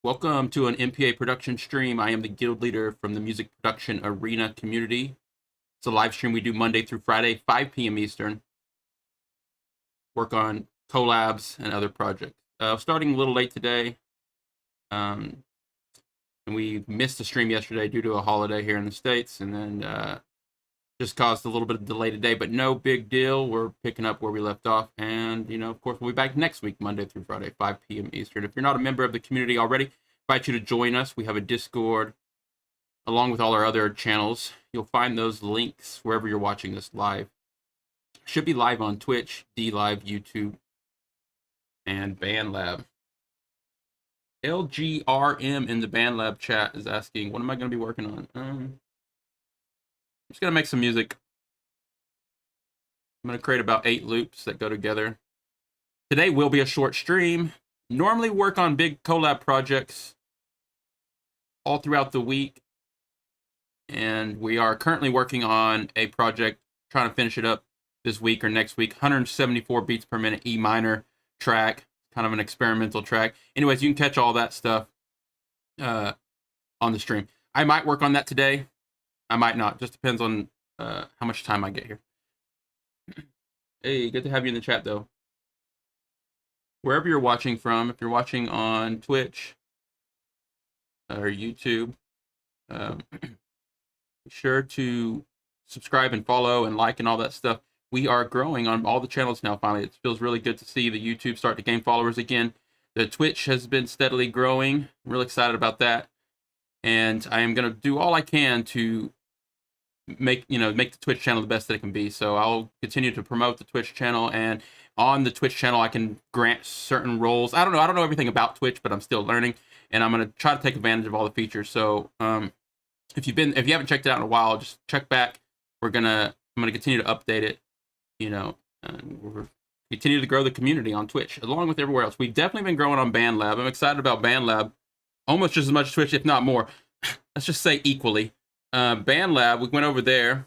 Welcome to an MPA Production stream. I am the guild leader from the music production arena community. It's a live stream we do Monday through Friday, 5 p.m. Eastern. Work on collabs and other projects. Starting a little late today. And we missed the stream yesterday due to a holiday here in the States, and then just caused a little bit of delay today, but no big deal. We're picking up where we left off, and of course, we'll be back next week, Monday through Friday, 5 p.m. Eastern. If you're not a member of the community already, I invite you to join us. We have a Discord along with all our other channels. You'll find those links wherever you're watching this live. Should be live on Twitch, DLive, YouTube, and BandLab. LGRM in the BandLab chat is asking, what am I going to be working on? I'm just going to make some music. I'm going to create about 8 loops that go together. Today will be a short stream. Normally work on big collab projects all throughout the week. And we are currently working on a project, trying to finish it up this week or next week. 174 beats per minute E minor track, kind of an experimental track. Anyways, you can catch all that stuff on the stream. I might work on that today. I might not. Just depends on how much time I get here. Hey, good to have you in the chat, though. Wherever you're watching from, if you're watching on Twitch or YouTube, be sure to subscribe and follow and like and all that stuff. We are growing on all the channels now, finally. It feels really good to see the YouTube start to gain followers again. The Twitch has been steadily growing. I'm really excited about that. And I am going to do all I can to make the Twitch channel the best that it can be. So I'll continue to promote the Twitch channel, and on the Twitch channel I can grant certain roles. I don't know everything about Twitch, but I'm still learning, and I'm going to try to take advantage of all the features. So if you haven't checked it out in a while, just check back. I'm going to continue to update it, and we're continue to grow the community on Twitch along with everywhere else. We've definitely been growing on BandLab. I'm excited about BandLab, almost just as much as Twitch, if not more. Let's just say equally. BandLab, we went over there.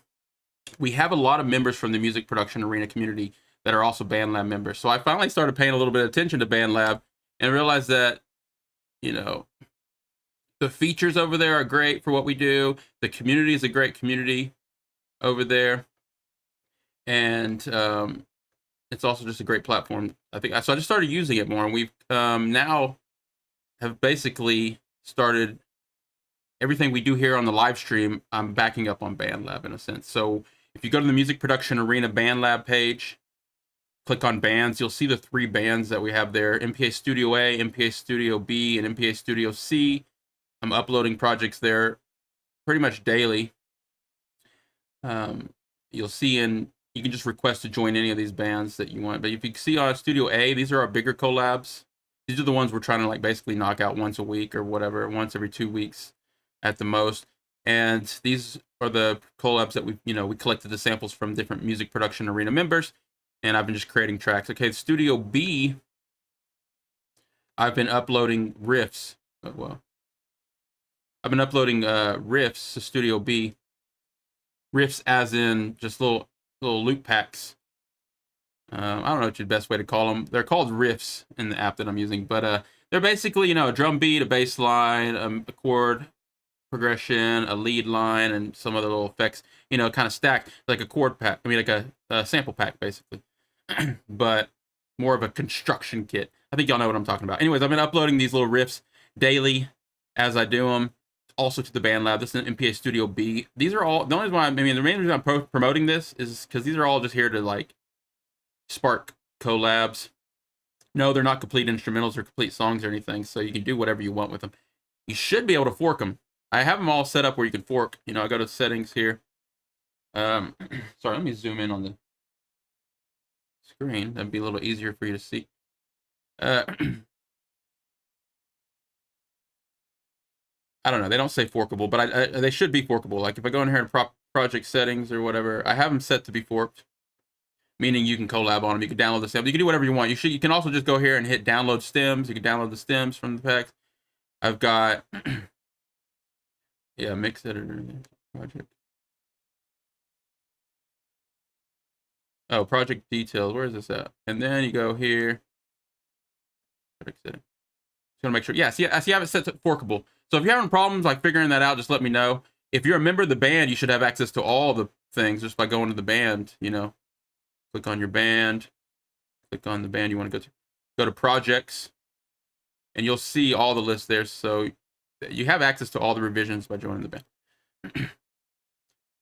We have a lot of members from the music production arena community that are also BandLab members. So I finally started paying a little bit of attention to BandLab and realized that, the features over there are great for what we do. The community is a great community over there. And it's also just a great platform. I just started using it more, and we've now have basically started everything we do here on the live stream. I'm backing up on BandLab in a sense. So if you go to the Music Production Arena BandLab page, click on bands, you'll see the 3 bands that we have there: MPA Studio A, MPA Studio B, and MPA Studio C. I'm uploading projects there pretty much daily. You'll see you can just request to join any of these bands that you want. But if you see on Studio A, these are our bigger collabs. These are the ones we're trying to basically knock out once a week or whatever, once every 2 weeks at the most. And these are the collabs that we collected the samples from different Music Production Arena members, and I've been just creating tracks. Okay, Studio B, I've been uploading riffs. I've been uploading riffs to Studio B. Riffs as in just little loop packs. I don't know what the best way to call them. They're called riffs in the app that I'm using, but they're basically, a drum beat, a bass line, a chord progression, a lead line, and some other little effects, kind of stacked like a chord pack. Like a sample pack, basically, but more of a construction kit. I think y'all know what I'm talking about. Anyways, I've been uploading these little riffs daily as I do them. Also to the BandLab. This is an MPA Studio B. These are all, the only reason the main reason I'm promoting this is because these are all just here to spark collabs. No, they're not complete instrumentals or complete songs or anything, so you can do whatever you want with them. You should be able to fork them. I have them all set up where you can fork. I go to settings here. Sorry, let me zoom in on the screen. That'd be a little easier for you to see. I don't know. They don't say forkable, but they should be forkable. Like if I go in here and project settings or whatever, I have them set to be forked, meaning you can collab on them. You can download the stems. You can do whatever you want. You can also just go here and hit download stems. You can download the stems from the packs. I've got mix editor project. Oh, project details. Where is this at? And then you go here. Project setting. gonna make sure. Yeah, see, I have it set to forkable. So if you're having problems like figuring that out, just let me know. If you're a member of the band, you should have access to all the things just by going to the band. You know, click on your band, click on the band you want to go to projects, and you'll see all the lists there. So you have access to all the revisions by joining the band.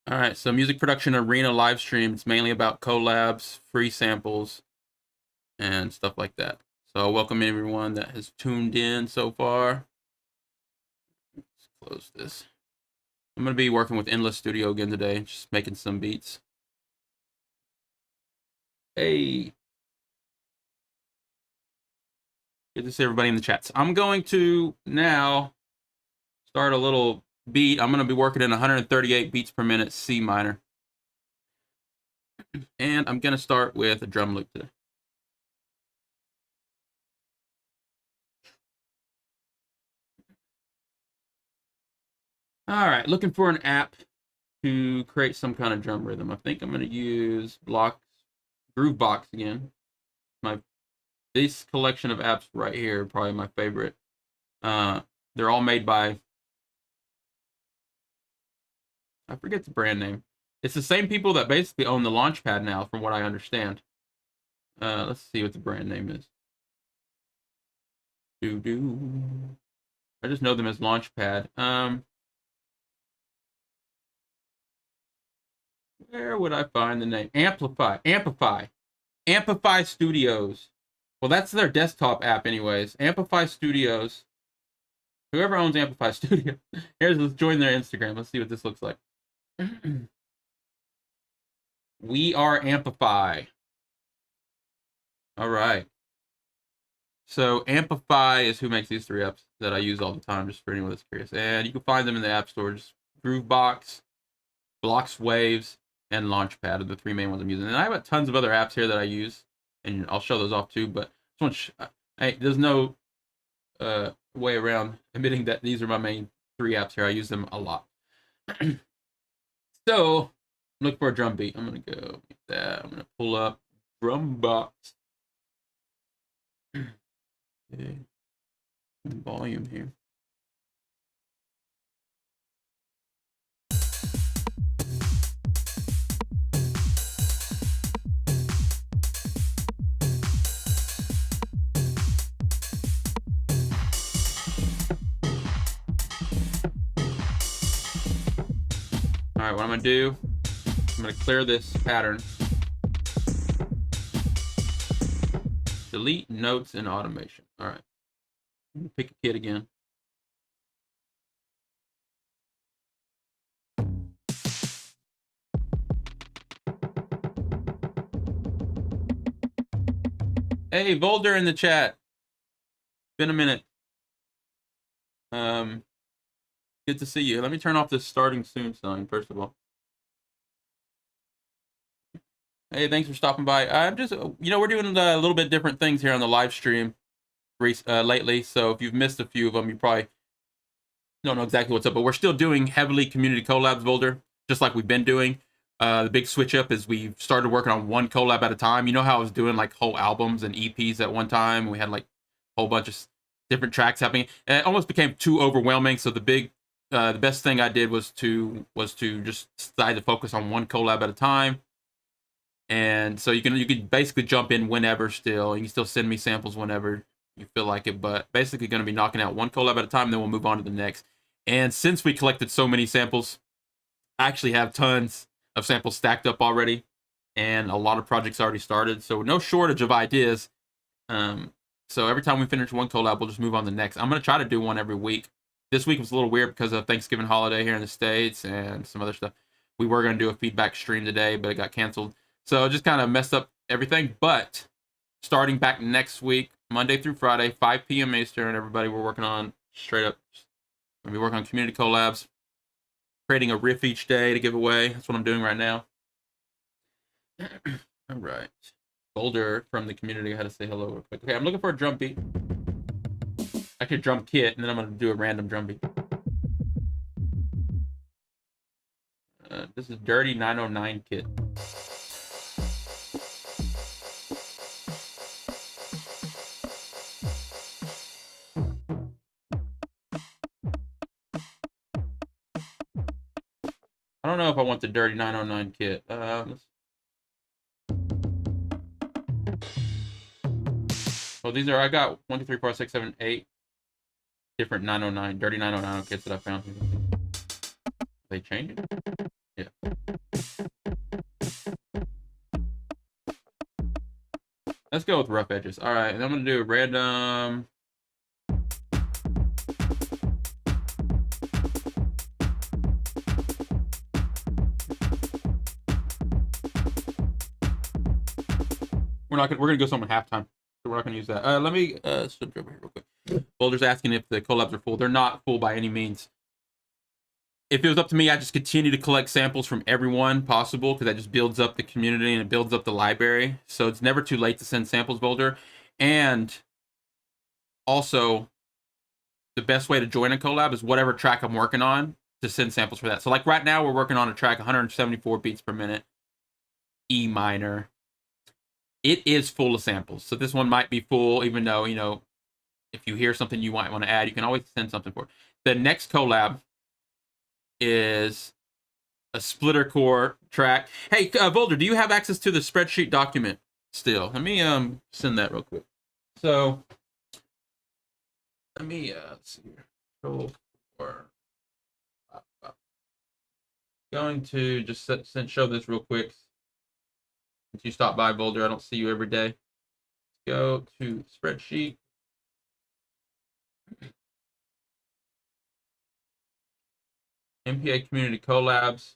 All right, so music production arena live stream. It's mainly about collabs, free samples, and stuff like that. So welcome everyone that has tuned in so far. Let's close this. I'm going to be working with Endless Studio again today, just making some beats. Hey. Good to see everybody in the chats. I'm going to now start a little beat. I'm going to be working in 138 beats per minute C minor. And I'm going to start with a drum loop today. All right, looking for an app to create some kind of drum rhythm. I think I'm going to use Groovebox again. This collection of apps right here, probably my favorite. They're all made by, I forget the brand name. It's the same people that basically own the Launchpad now, from what I understand. Let's see what the brand name is. I just know them as Launchpad. Where would I find the name? Amplify Studios. Well, that's their desktop app anyways. Amplify Studios. Whoever owns Amplify Studio. Let's join their Instagram. Let's see what this looks like. We are Amplify. All right. So Amplify is who makes these 3 apps that I use all the time, just for anyone that's curious. And you can find them in the app stores. Groovebox, Blocks Waves, and Launchpad are the 3 main ones I'm using. And I have tons of other apps here that I use, and I'll show those off too. But there's no way around admitting that these are my main 3 apps here. I use them a lot. So look for a drum beat. I'm gonna go with that. I'm gonna pull up Drumbox. Okay. Volume here. All right, what I'm gonna do, I'm gonna clear this pattern. Delete notes and automation. All right, pick a kit again. Hey, Volder in the chat. Been a minute. Good to see you. Let me turn off this starting soon sign, first of all. Hey, thanks for stopping by. I'm just, we're doing a little bit different things here on the live stream lately. So if you've missed a few of them, you probably don't know exactly what's up. But we're still doing heavily community collabs, Volder, just like we've been doing. The big switch up is we started working on one collab at a time. You know how I was doing like whole albums and EPs at one time? We had like a whole bunch of different tracks happening. And it almost became too overwhelming. So the best thing I did was to just decide to focus on one collab at a time. And so you can basically jump in whenever still. You can still send me samples whenever you feel like it. But basically going to be knocking out one collab at a time, then we'll move on to the next. And since we collected so many samples, I actually have tons of samples stacked up already. And a lot of projects already started. So no shortage of ideas. So every time we finish one collab, we'll just move on to the next. I'm going to try to do one every week. This week was a little weird because of Thanksgiving holiday here in the States and some other stuff. We were going to do a feedback stream today, but it got canceled. So it just kind of messed up everything. But starting back next week, Monday through Friday, 5 p.m. Eastern, everybody, we're working on straight up. We're going to be working on community collabs, creating a riff each day to give away. That's what I'm doing right now. All right. Boulder from the community. I had to say hello real quick. Okay, I'm looking for a drum beat. Actually, a drum kit, and then I'm going to do a random drum beat. This is Dirty 909 kit. I don't know if I want the dirty 909 kit. Well, these are, I got 1, 2, 3, 4, 6, 7, 8 different 909, dirty 909 kits that I found. They changed it? Yeah. Let's go with rough edges. All right, and I'm gonna do a random. We're gonna go somewhere halftime. So we're not gonna use that. Let me switch over here real quick. Boulder's asking if the collabs are full. They're not full by any means. If it was up to me, I'd just continue to collect samples from everyone possible, because that just builds up the community and it builds up the library. So it's never too late to send samples, Boulder. And also, the best way to join a collab is whatever track I'm working on to send samples for that. So like right now, we're working on a track 174 beats per minute, E minor. It is full of samples. So this one might be full, even though, you know, if you hear something you might want to add, you can always send something for it. The next collab is a splitter core track. Hey, Boulder, do you have access to the spreadsheet document still? Let me send that real quick. So let me see here. Control 4. Going to just show this real quick. Since you stop by, Boulder, I don't see you every day. Go to spreadsheet. MPA Community Collabs.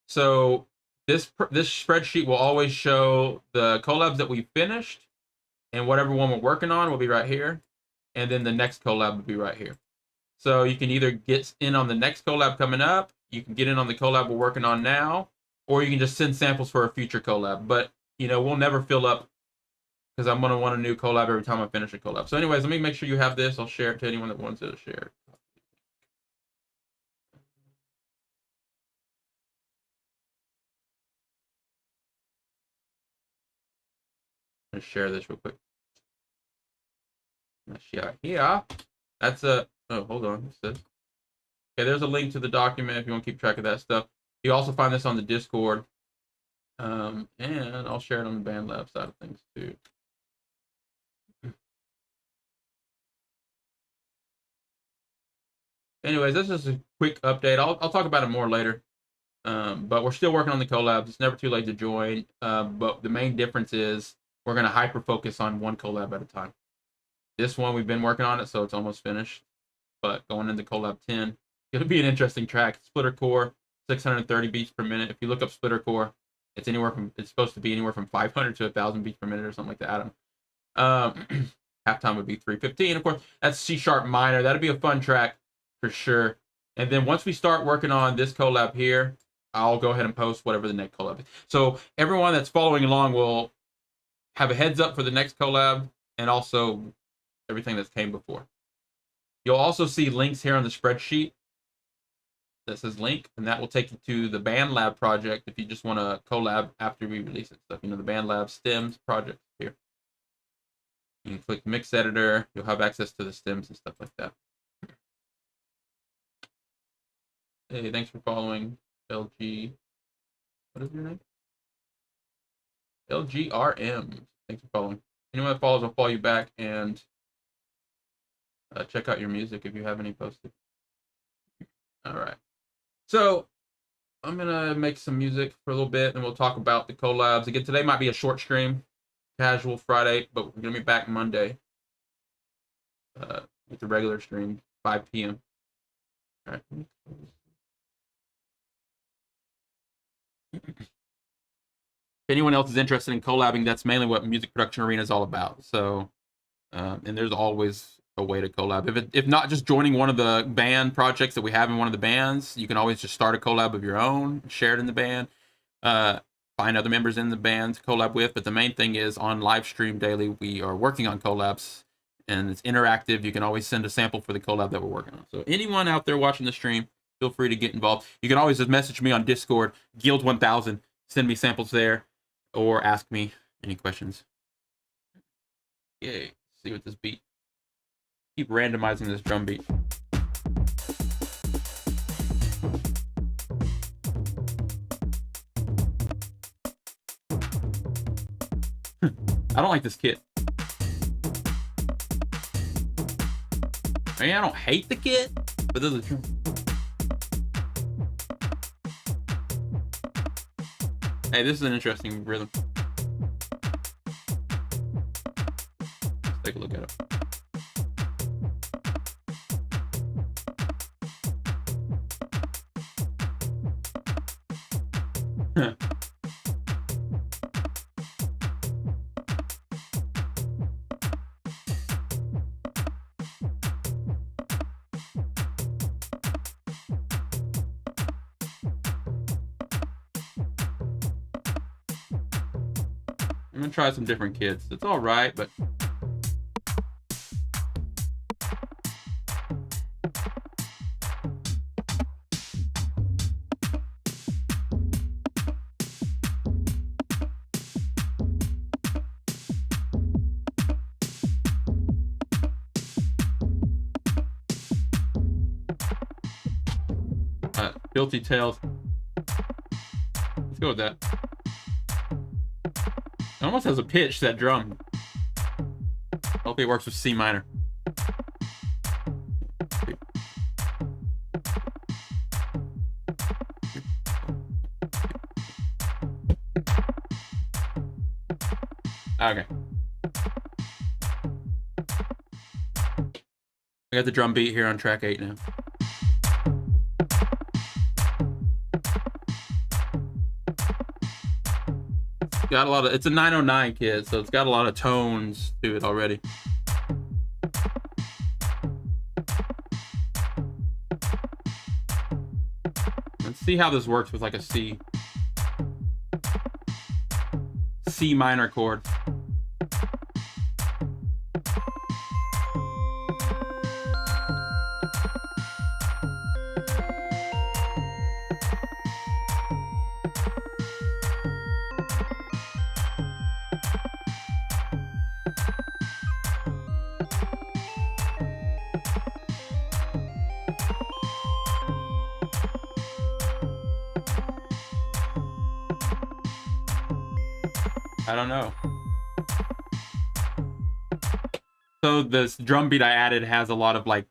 So this spreadsheet will always show the collabs that we finished, and whatever one we're working on will be right here, and then the next collab will be right here. So you can either get in on the next collab coming up, you can get in on the collab we're working on now, or you can just send samples for a future collab. But, you know, we'll never fill up, because I'm going to want a new collab every time I finish a collab. So anyways, let me make sure you have this. I'll share it to anyone that wants to share it. I'm going to share this real quick. Yeah. That's a, oh, hold on. What's this? Okay, there's a link to the document if you want to keep track of that stuff. You also find this on the Discord. And I'll share it on the BandLab side of things too. Anyways, this is a quick update. I'll talk about it more later. But we're still working on the collabs. It's never too late to join. But the main difference is we're going to hyper focus on one collab at a time. This one, we've been working on it, so it's almost finished. But going into collab 10, it'll be an interesting track. Splitter core, 630 beats per minute. If you look up splitter core, it's supposed to be anywhere from 500 to 1,000 beats per minute or something like that. Halftime would be 315. Of course, that's C# minor. That'd be a fun track for sure. And then once we start working on this collab here, I'll go ahead and post whatever the next collab is. So everyone that's following along will have a heads up for the next collab, and also everything that's came before. You'll also see links here on the spreadsheet that says link, and that will take you to the BandLab project if you just want to collab after we release it. Stuff, you know, the BandLab stems project here. You can click mix editor. You'll have access to the stems and stuff like that. Hey, thanks for following, LG. What is your name? LGRM. Thanks for following. Anyone that follows, I'll follow you back, and check out your music if you have any posted. All right. So I'm going to make some music for a little bit, and we'll talk about the collabs. Again, today might be a short stream, casual Friday, but we're going to be back Monday with the regular stream, 5 p.m. All right. If anyone else is interested in collabing, that's mainly what Music Production Arena is all about. So, and there's always a way to collab. If not just joining one of the band projects that we have in one of the bands, you can always just start a collab of your own, share it in the band, find other members in the band to collab with. But the main thing is on live stream daily, we are working on collabs, and it's interactive. You can always send a sample for the collab that we're working on. So anyone out there watching the stream, feel free to get involved. You can always just message me on Discord, Guild1000, send me samples there, or ask me any questions. Yay, let's see what this beat. Keep randomizing this drum beat. I don't like this kit. I mean, I don't hate the kit, but this is true. Hey, this is an interesting rhythm. Let's take a look at it. Huh. I'm gonna try some different kits. It's all right, but Guilty Tales. Let's go with that. It almost has a pitch, that drum. Hopefully it works with C minor. Okay. I got the drum beat here on track 8 now. Got a lot of, it's a 909 kit, so it's got a lot of tones to it already. Let's see how this works with like a C minor chord. I don't know. So this drum beat I added has a lot of like,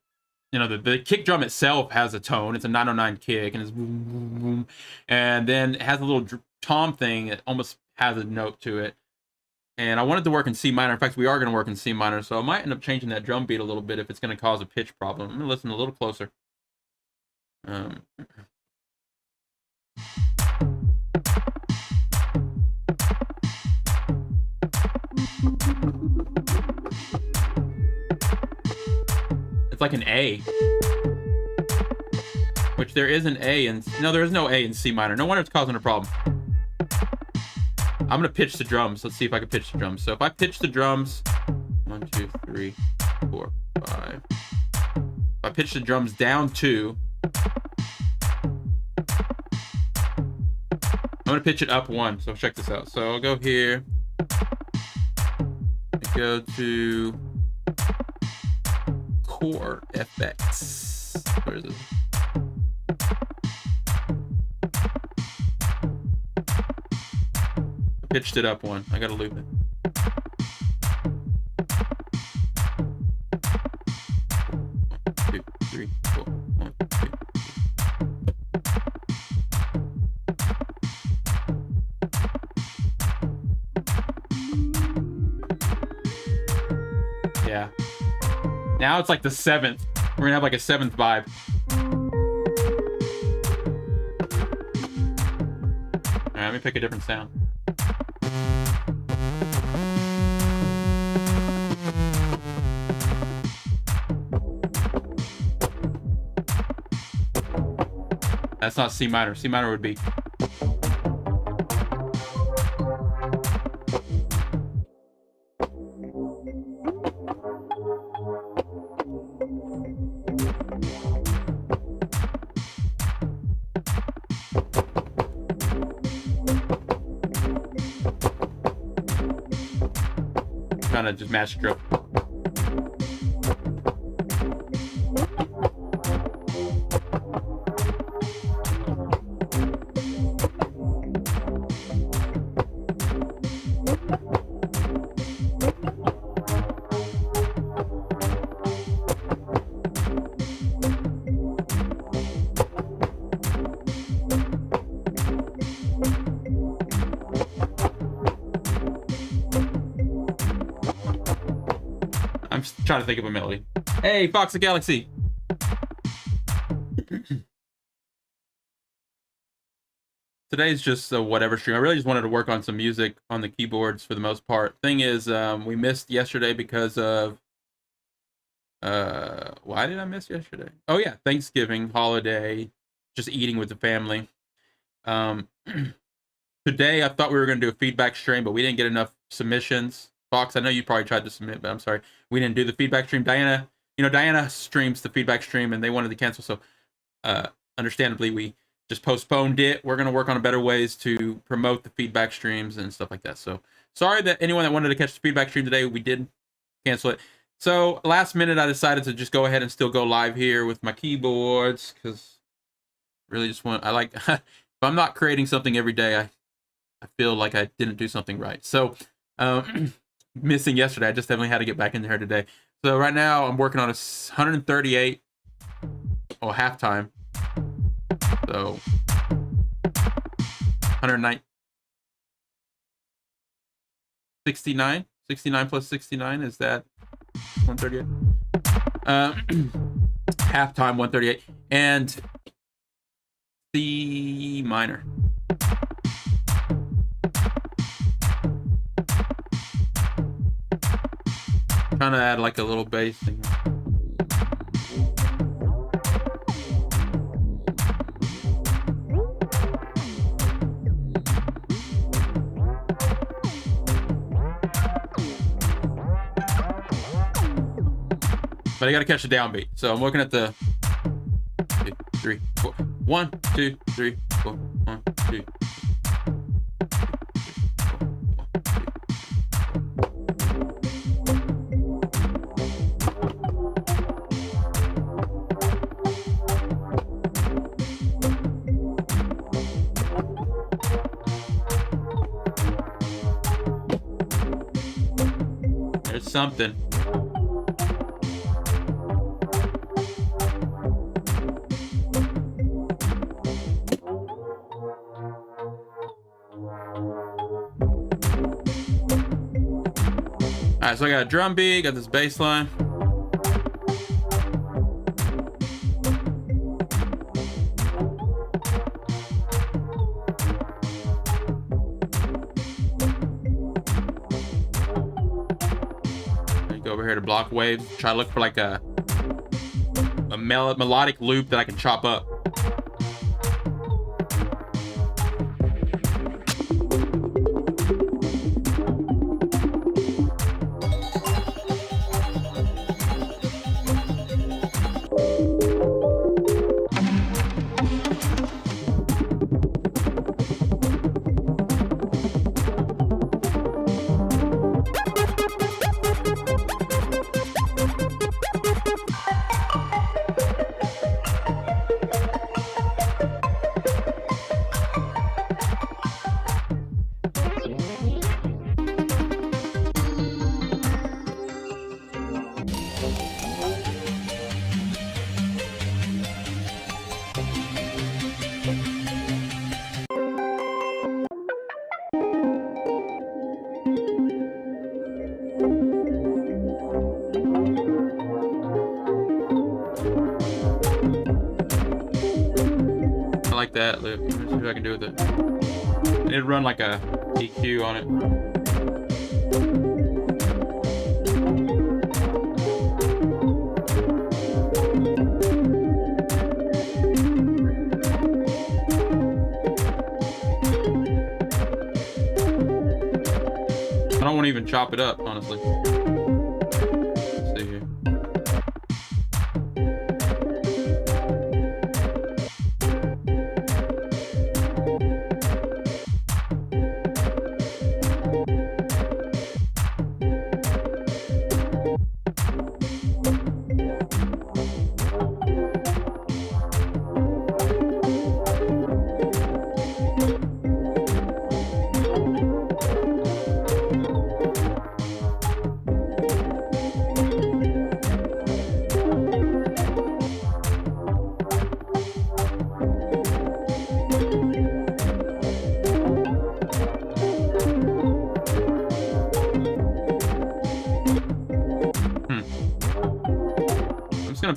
you know, the kick drum itself has a tone. It's a 909 kick, and it's boom, boom, boom. And then it has a little tom thing that almost has a note to it. And I wanted to work in C minor. In fact, we are going to work in C minor, so I might end up changing that drum beat a little bit if it's going to cause a pitch problem. I'm going to listen a little closer. It's like an A, which there is an A in, no, there is no A in C minor. No wonder it's causing a problem. I'm gonna pitch the drums. Let's see if I can pitch the drums. So if I pitch the drums, 1, 2, 3, 4, 5. If I pitch the drums down 2, I'm gonna pitch it up 1. So check this out. So I'll go here. Go to Core FX. Where is it? Pitched it up 1. I gotta loop it. 1, 2, 3, 4. 1, 2. Yeah. Now it's like the 7th. We're gonna have like a 7th vibe. Alright, let me pick a different sound. That's not C minor. C minor would be. Trying to just match drill. trying to think of a melody. Hey, Fox the Galaxy. Today's just a whatever stream. I really just wanted to work on some music on the keyboards for the most part. Thing is, we missed yesterday because of why did I miss yesterday? Oh yeah, Thanksgiving holiday, just eating with the family. Today I thought we were going to do a feedback stream, but we didn't get enough submissions. Fox, I know you probably tried to submit, but I'm sorry, we didn't do the feedback stream. Diana, Diana streams the feedback stream, and they wanted to cancel, so understandably we just postponed it. We're going to work on better ways to promote the feedback streams and stuff like that. So sorry that anyone that wanted to catch the feedback stream today, we did cancel it. So last minute, I decided to just go ahead and still go live here with my keyboards, because really just if I'm not creating something every day, I feel like I didn't do something right. So missing yesterday, I just definitely had to get back in there today. So right now I'm working on a 138 halftime. So 109, 69 plus 69, is that 138? Halftime 138, and C minor. Trying to add like a little bass thing. But I gotta catch the downbeat. So I'm looking at the 2, 3, 4. 1, 2, 3, 4. 1, 2. There's something. Alright, so I got a drum beat, got this bass line. Go over here to block waves, try to look for like a melodic loop that I can chop up. Like that loop. Let's see what I can do with it. It'd run like a EQ on it. I don't want to even chop it up, honestly. Let's see here.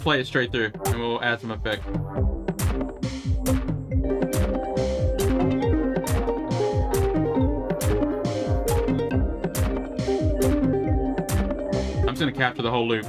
play it straight through, and we'll add some effect. I'm just gonna capture the whole loop.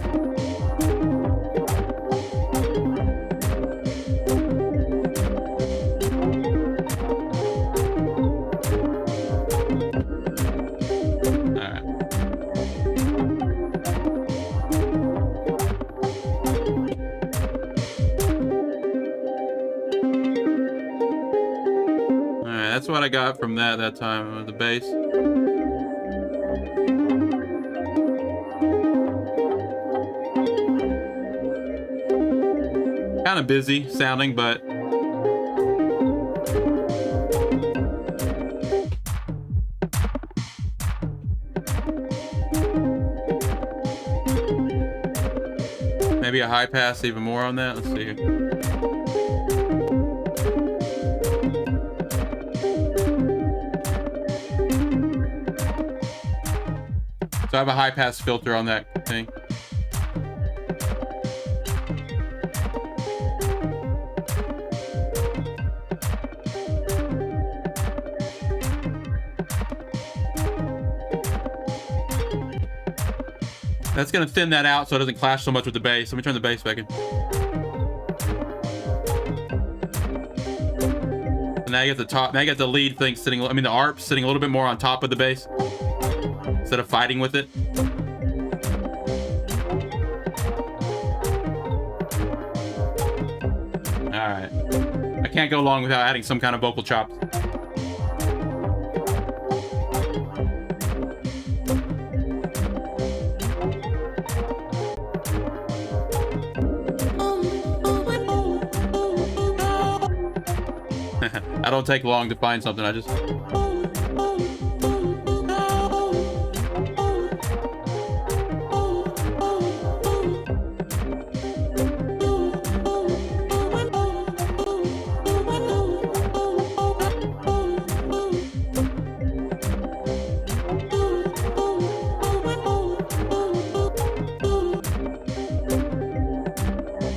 That's what I got from that time with the bass. Kind of busy sounding, but maybe a high pass even more on that. Let's see. So I have a high pass filter on that thing. That's gonna thin that out so it doesn't clash so much with the bass. Let me turn the bass back in. And now you get the top. Now you get the lead thing sitting. I mean, the ARP sitting a little bit more on top of the bass instead of fighting with it. All right. I can't go long without adding some kind of vocal chops. I don't take long to find something. I just...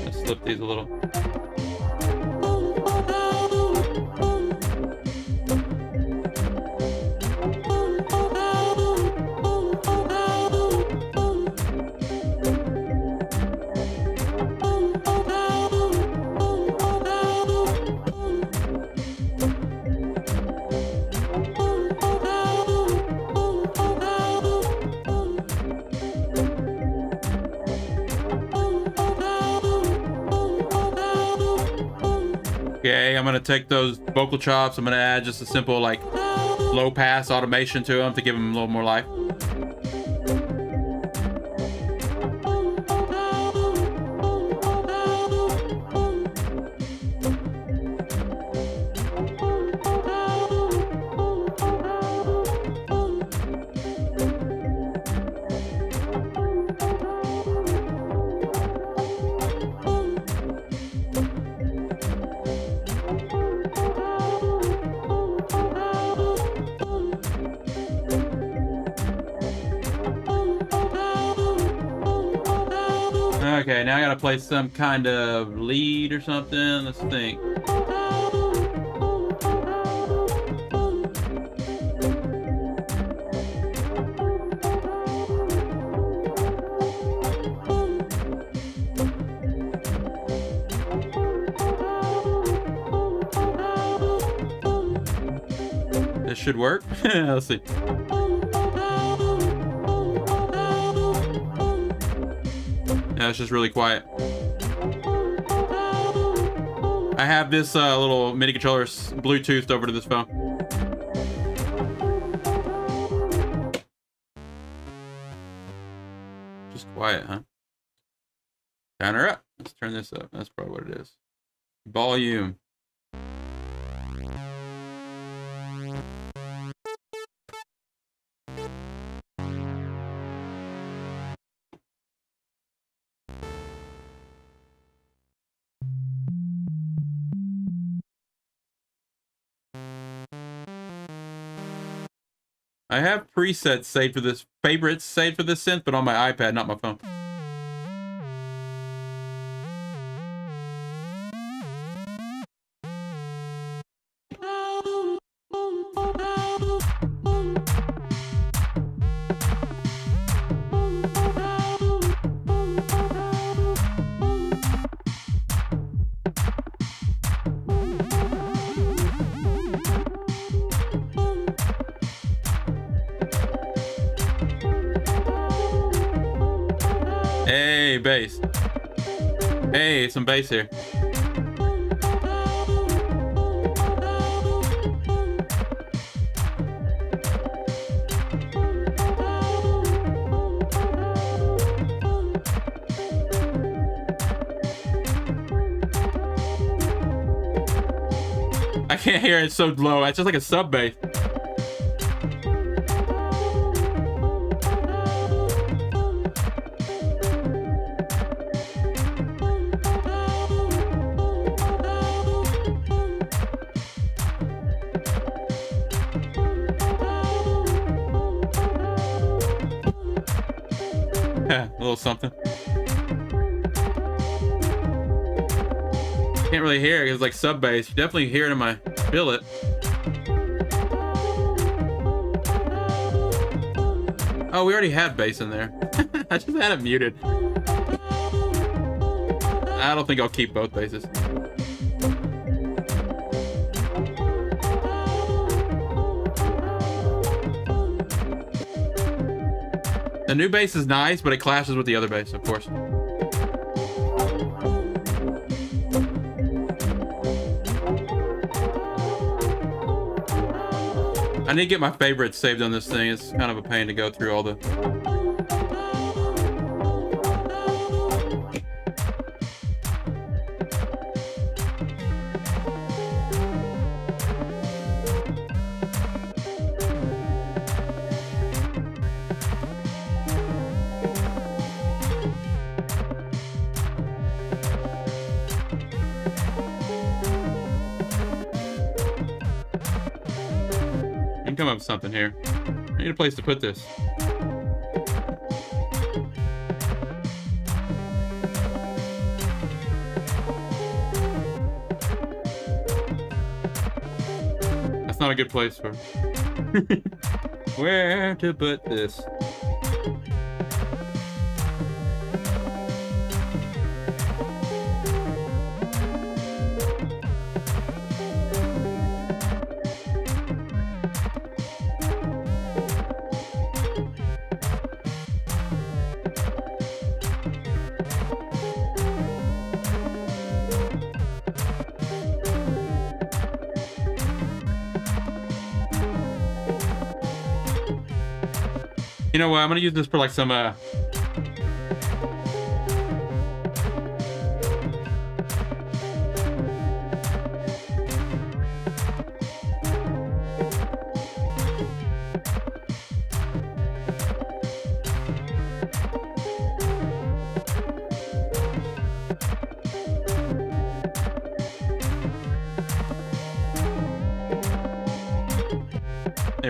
Let's slip these a little. Okay, I'm gonna take those vocal chops. I'm gonna add just a simple like low pass automation to them to give them a little more life. Okay, now I gotta play some kind of lead or something. Let's think. This should work. Let's see. Yeah, it's just really quiet. I have this little MIDI controller Bluetoothed over to this phone. Just quiet, huh? Turn her up. Let's turn this up. That's probably what it is. Volume. I have presets saved for this, favorites saved for this synth, but on my iPad, not my phone. MPA bass. Hey, some bass here. I can't hear it, it's so low. It's just like a sub bass. Yeah, a little something. Can't really hear it. It's like sub bass. You definitely hear it in my billet. Oh, we already have bass in there. I just had it muted. I don't think I'll keep both basses. The new bass is nice, but it clashes with the other bass, of course. I need to get my favorites saved on this thing. It's kind of a pain to go through all the... Come up with something here. I need a place to put this. That's not a good place for where to put this. You know what? I'm gonna use this for like some there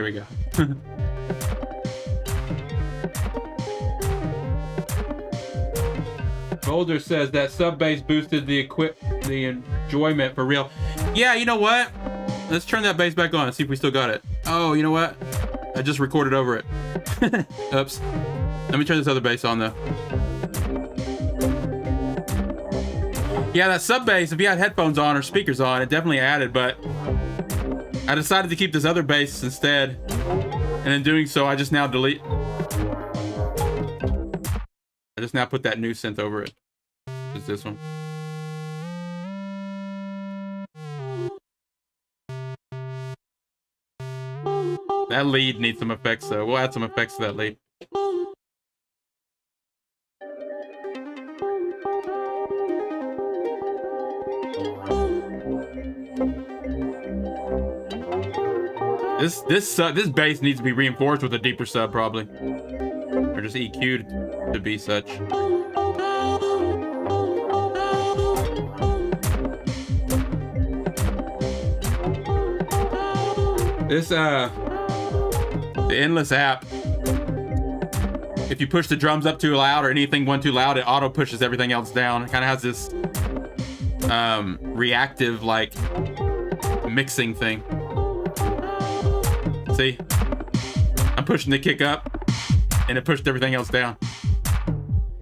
we go. Boulder says that sub bass boosted the enjoyment for real. Yeah, you know what? Let's turn that bass back on and see if we still got it. Oh, you know what? I just recorded over it. Oops. Let me turn this other bass on though. Yeah, that sub bass, if you had headphones on or speakers on, it definitely added, but I decided to keep this other bass instead. And in doing so, I just now put that new synth over it. It's this one. That lead needs some effects though. We'll add some effects to that lead. This bass needs to be reinforced with a deeper sub probably. Or just EQ'd to be such. This the Endless app, if you push the drums up too loud or anything one too loud, it auto pushes everything else down. It kind of has this reactive like mixing thing. See? I'm pushing the kick up and it pushed everything else down.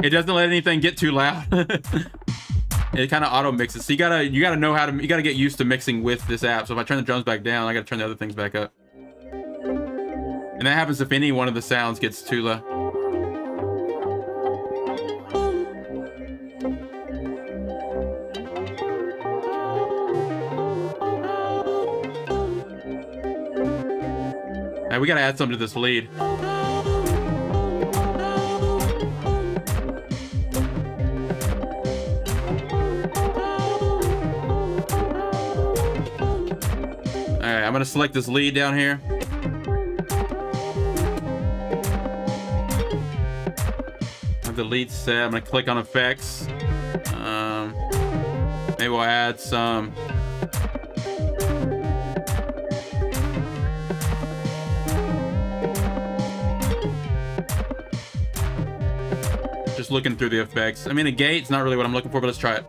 It doesn't let anything get too loud. It kind of auto mixes. So you gotta know how to, you gotta get used to mixing with this app. So if I turn the drums back down, I gotta turn the other things back up. And that happens if any one of the sounds gets too low. Hey, we gotta add something to this lead. Alright, I'm gonna select this lead down here. I have the lead set. I'm gonna click on effects. Maybe we'll add some. Just looking through the effects. I mean, a gate's not really what I'm looking for, but let's try it.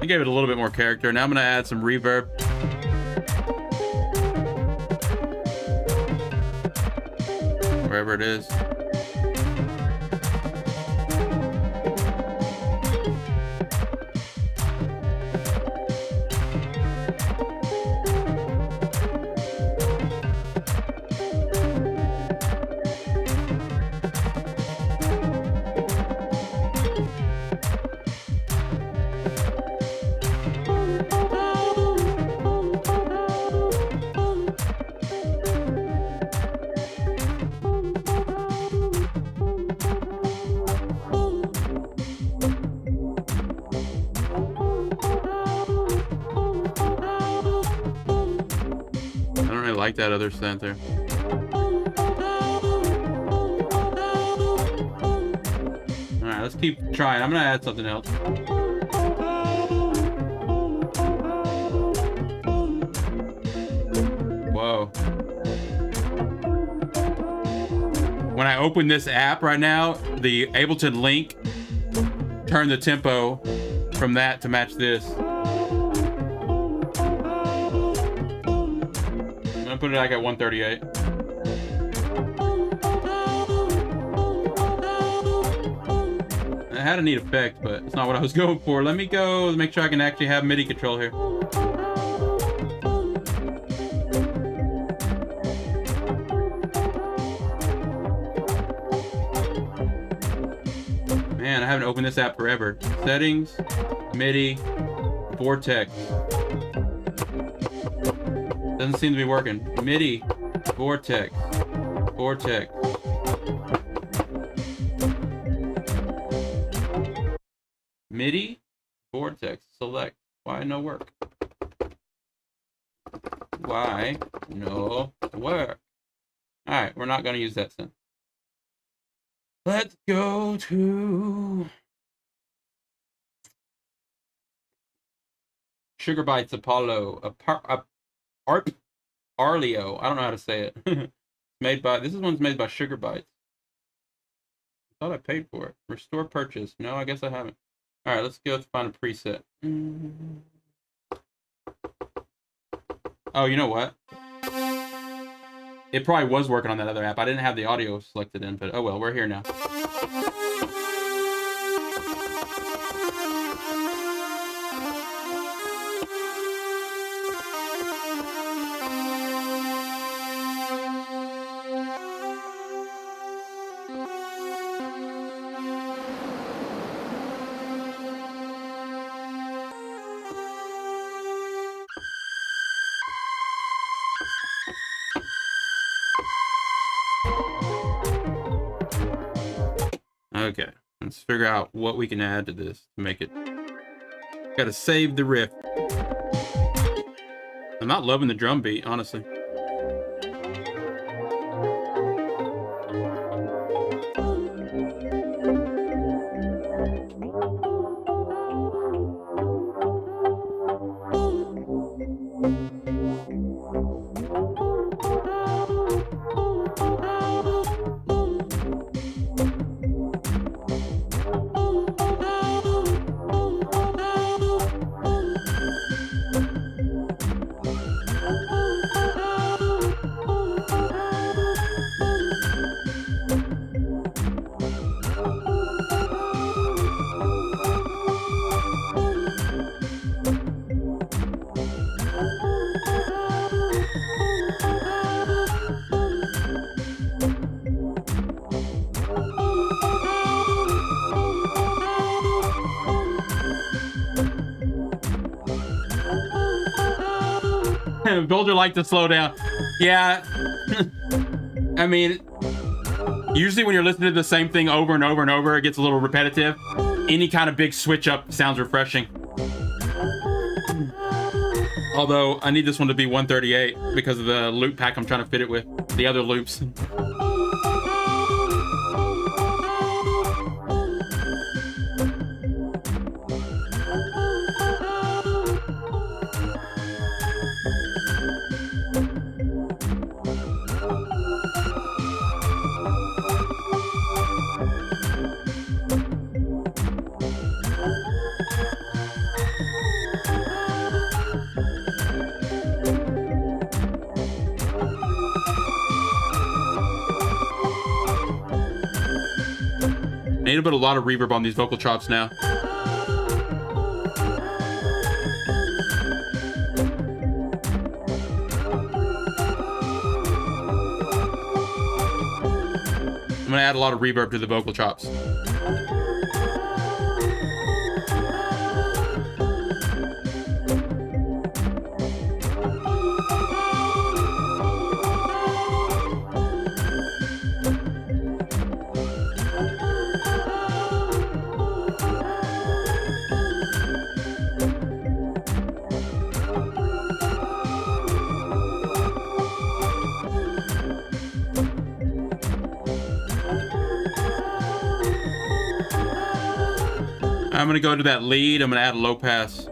I gave it a little bit more character. Now I'm going to add some reverb. Wherever it is. Like that other center. All right, let's keep trying. I'm gonna add something else. Whoa. When I open this app right now, the Ableton link turned the tempo from that to match this. Put it like at 138. I had a neat effect, but it's not what I was going for. Let me go make sure I can actually have MIDI control here. Man, I haven't opened this app forever. Settings, MIDI, Vortex. Doesn't seem to be working. MIDI, Vortex, Vortex. MIDI, Vortex, select. Why no work? Why no work? Alright, we're not going to use that then. Let's go to Sugar Bites Apollo. Arleo. I don't know how to say it. This one's made by Sugar Bites. I thought I paid for it. Restore purchase. No, I guess I haven't. All right, let's go find a preset. Oh, you know what? It probably was working on that other app. I didn't have the audio selected in, but oh well, we're here now. Okay, let's figure out what we can add to this to make it. Gotta save the riff. I'm not loving the drum beat, honestly. Builder like to slow down. Yeah. I mean, usually when you're listening to the same thing over and over and over, it gets a little repetitive. Any kind of big switch up sounds refreshing. Although I need this one to be 138 because of the loop pack I'm trying to fit it with. The other loops. I need to put a lot of reverb on these vocal chops now. I'm gonna add a lot of reverb to the vocal chops. I'm gonna go to that lead. I'm gonna add a low pass.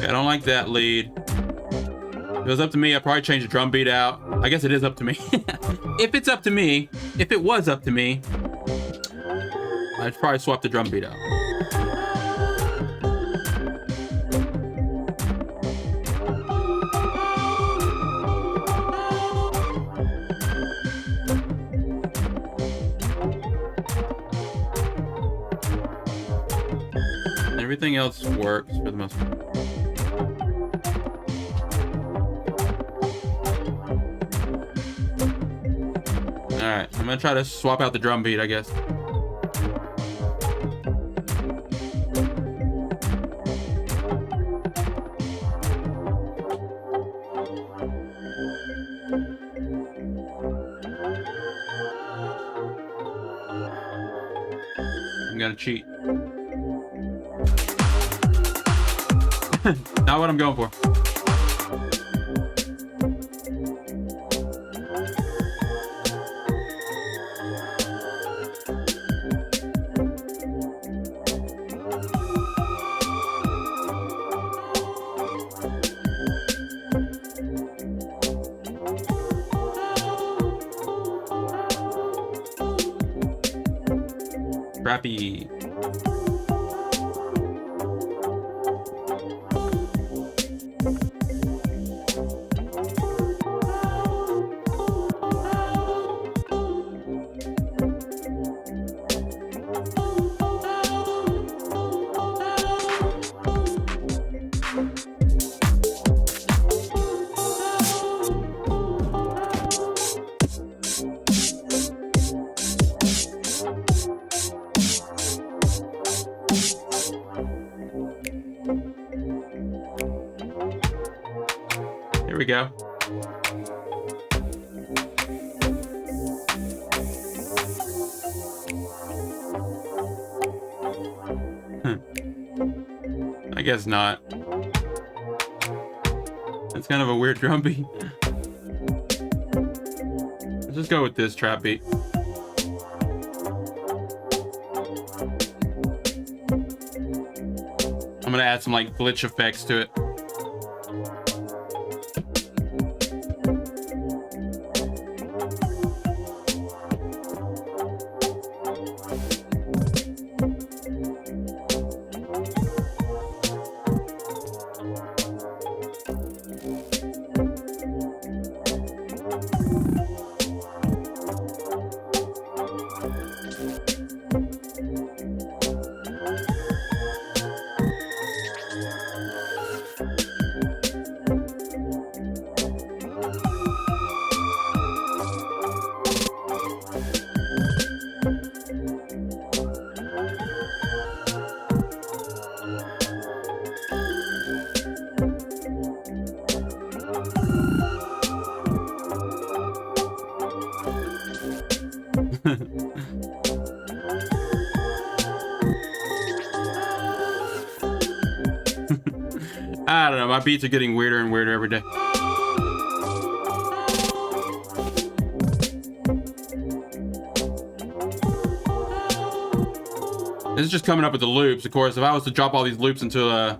I don't like that lead. If it was up to me, I'd probably change the drum beat out. I guess it is up to me. If it's up to me, if it was up to me, I'd probably swap the drum beat out. Everything else works for the most part. Alright, I'm gonna try to swap out the drum beat, I guess. I'm gonna cheat. Not what I'm going for. Crappy. Here we go. I guess not. That's kind of a weird drum beat. Let's just go with this trap beat. I'm gonna add some like glitch effects to it. I don't know. My beats are getting weirder and weirder every day. This is just coming up with the loops. Of course, if I was to drop all these loops into a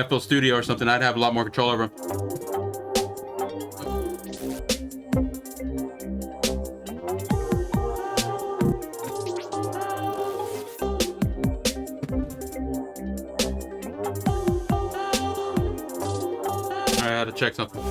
FL Studio or something, I'd have a lot more control over them. I had to check something.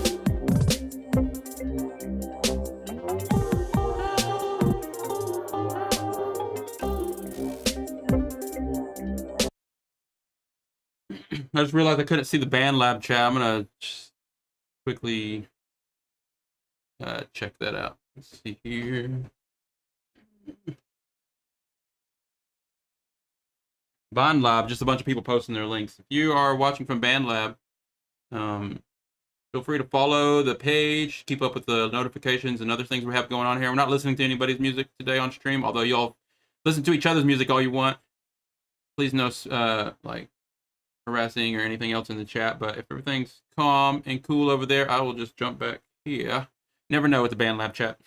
I just realized I couldn't see the BandLab chat. I'm gonna just quickly check that out. Let's see here. BandLab, just a bunch of people posting their links. If you are watching from BandLab, feel free to follow the page, keep up with the notifications and other things we have going on here. We're not listening to anybody's music today on stream, although y'all listen to each other's music all you want. Please no like harassing or anything else in the chat, but if everything's calm and cool over there, I will just jump back here. Never know with the BandLab chat.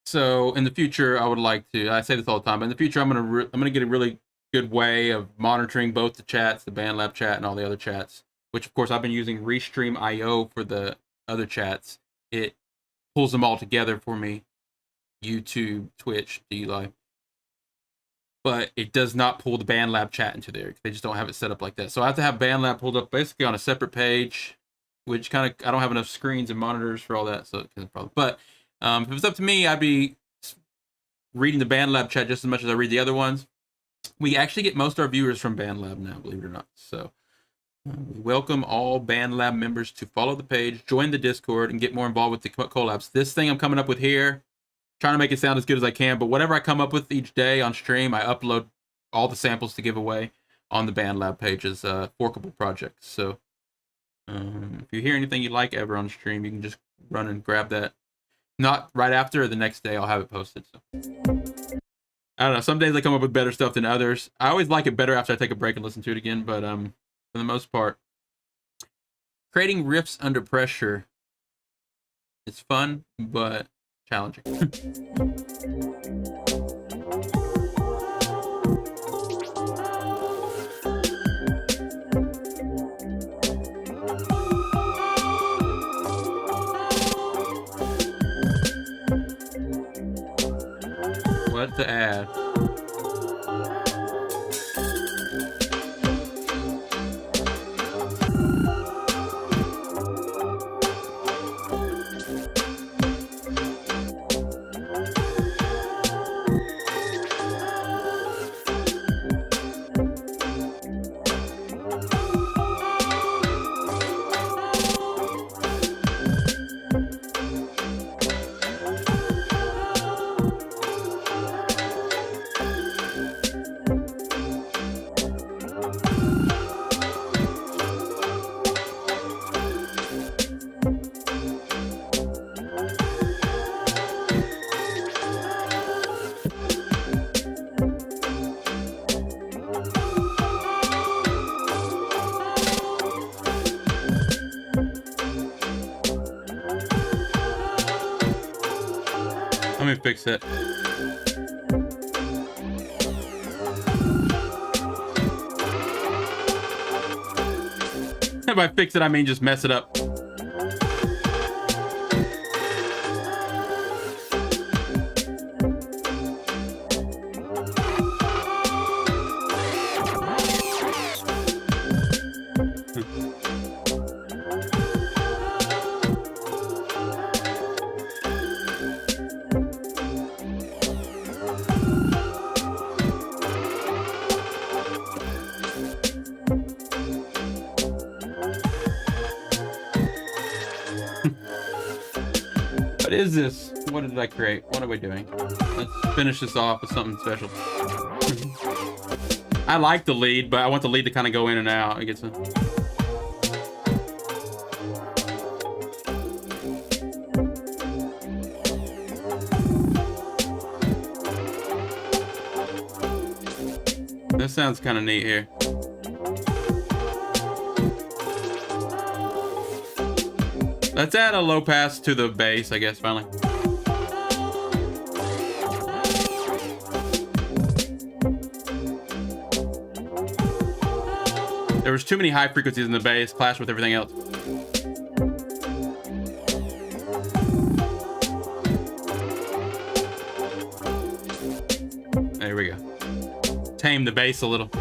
So in the future, I would like to, I say this all the time, but in the future, I'm gonna get a really good way of monitoring both the chats, the BandLab chat and all the other chats, which of course I've been using Restream.io for the other chats. It pulls them all together for me, YouTube, Twitch, DLive. But it does not pull the BandLab chat into there. They just don't have it set up like that. So I have to have BandLab pulled up basically on a separate page, which kind of, I don't have enough screens and monitors for all that. So it's a problem. But if it was up to me, I'd be reading the BandLab chat just as much as I read the other ones. We actually get most of our viewers from BandLab now, believe it or not. So we welcome all BandLab members to follow the page, join the Discord, and get more involved with the collabs. This thing I'm coming up with here, trying to make it sound as good as I can, but whatever I come up with each day on stream, I upload all the samples to give away on the BandLab page as forkable projects. So if you hear anything you like ever on stream, you can just run and grab that. Not right after or the next day, I'll have it posted. So I don't know. Some days I come up with better stuff than others. I always like it better after I take a break and listen to it again, but for the most part, creating riffs under pressure is fun, but challenging. What to add? Let me fix it. If I fix it, I mean just mess it up. What is this? What did I create? What are we doing? Let's finish this off with something special. I like the lead, but I want the lead to kind of go in and out. It gets a... This sounds kind of neat here. Let's add a low pass to the bass, I guess, finally. There was too many high frequencies in the bass, clashed with everything else. There we go. Tame the bass a little.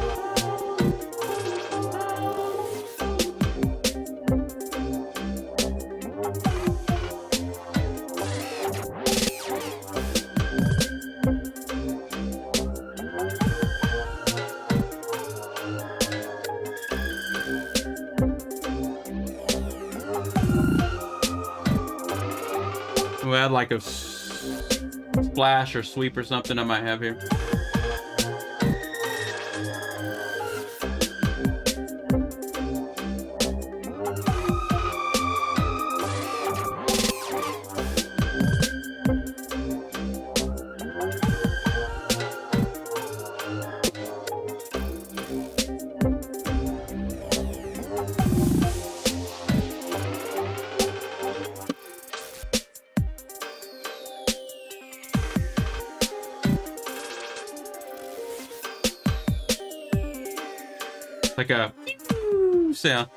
We'll add like a splash or sweep or something I might have here. Like a sound.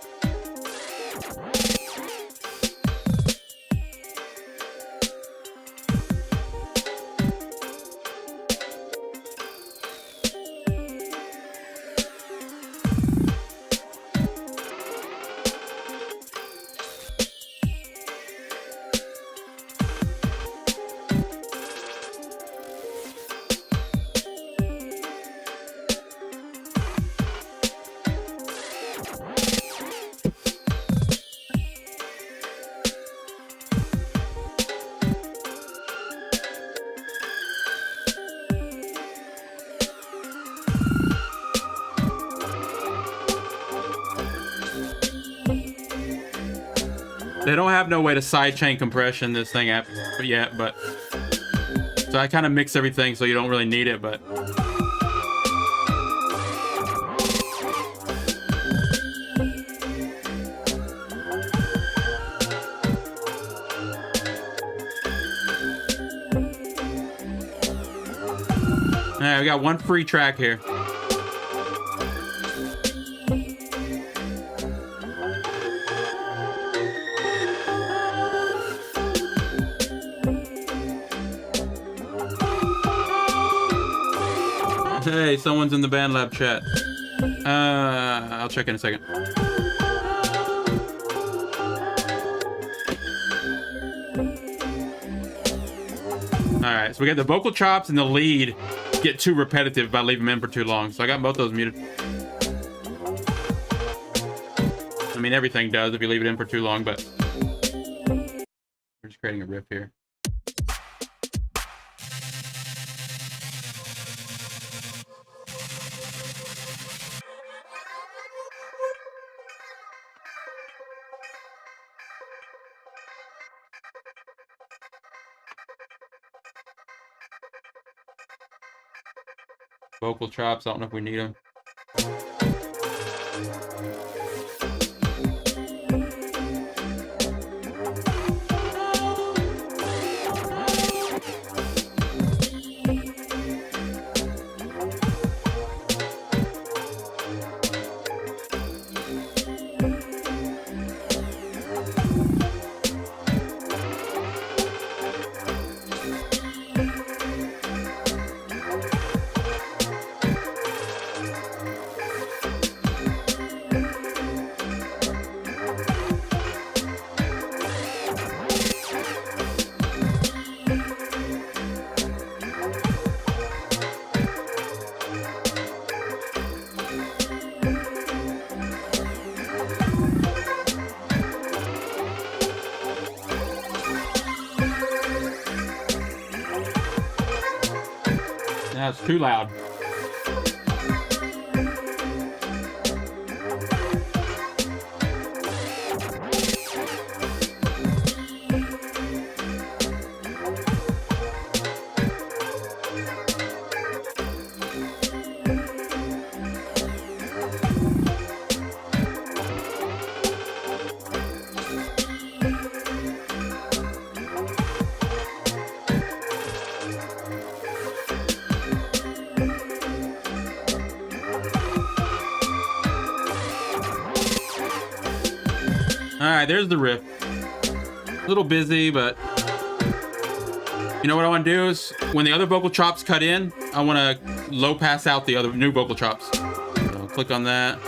They don't have no way to sidechain compression this thing yet, but so I kind of mix everything so you don't really need it, but all right, we got one free track here. Hey, someone's in the BandLab chat. I'll check in a second. Alright, so we got the vocal chops and the lead get too repetitive by leaving them in for too long. So I got both those muted. I mean, everything does if you leave it in for too long, but we're just creating a riff here. Vocal chops, I don't know if we need them. That's too loud. All right, there's the riff. A little busy, but you know what I want to do is when the other vocal chops cut in, I want to low pass out the other new vocal chops. So click on that.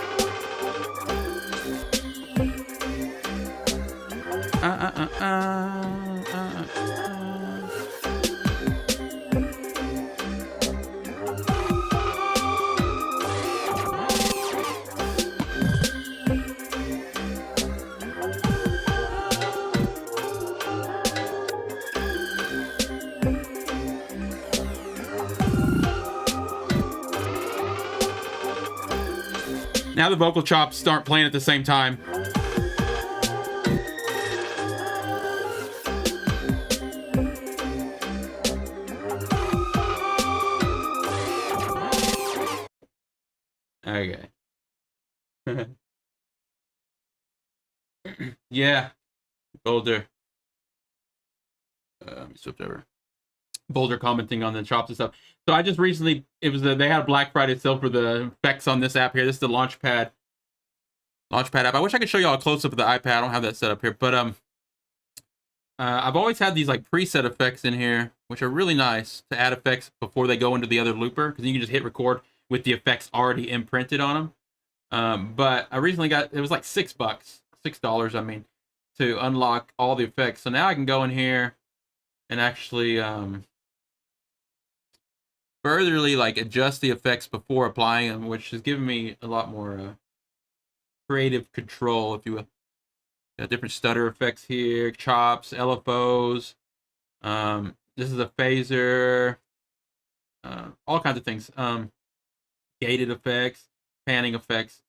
Now the vocal chops start playing at the same time. Okay. Yeah. Boulder. Let me switch over. Boulder commenting on the chops and stuff. So I just recently, they had a Black Friday sale for the effects on this app here. This is the Launchpad app. I wish I could show y'all a close up of the iPad. I don't have that set up here, but I've always had these like preset effects in here, which are really nice to add effects before they go into the other looper, because you can just hit record with the effects already imprinted on them. But I recently got, it was like $6, I mean, to unlock all the effects. So now I can go in here and actually furtherly like adjust the effects before applying them, which has given me a lot more creative control, if you will. Got different stutter effects here, chops, LFOs. This is a phaser, all kinds of things. Gated effects, panning effects.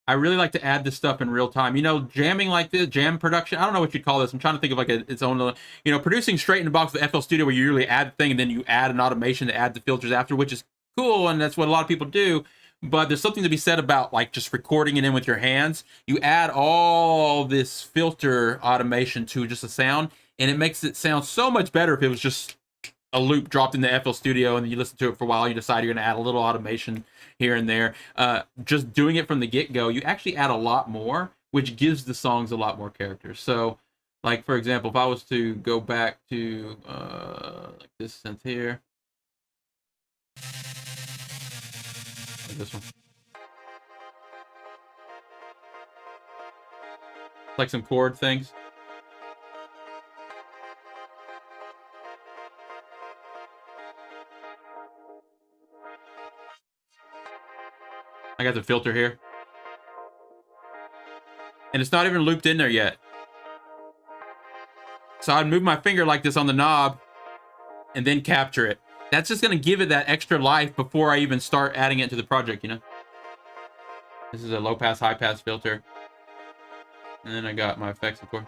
I really like to add this stuff in real time. You know, jamming like this, jam production. I don't know what you'd call this. I'm trying to think of like its own, you know, producing straight in the box with FL Studio, where you really add the thing and then you add an automation to add the filters after, which is cool, and that's what a lot of people do. But there's something to be said about like just recording it in with your hands. You add all this filter automation to just a sound, and it makes it sound so much better if it was just a loop dropped into FL Studio and then you listen to it for a while. You decide you're going to add a little automation here and there. Just doing it from the get-go, you actually add a lot more, which gives the songs a lot more character. So, like for example, if I was to go back to like this synth here, like this one, like some chord things. I got the filter here. And it's not even looped in there yet. So I'd move my finger like this on the knob and then capture it. That's just going to give it that extra life before I even start adding it to the project, you know? This is a low pass, high pass filter. And then I got my effects, of course.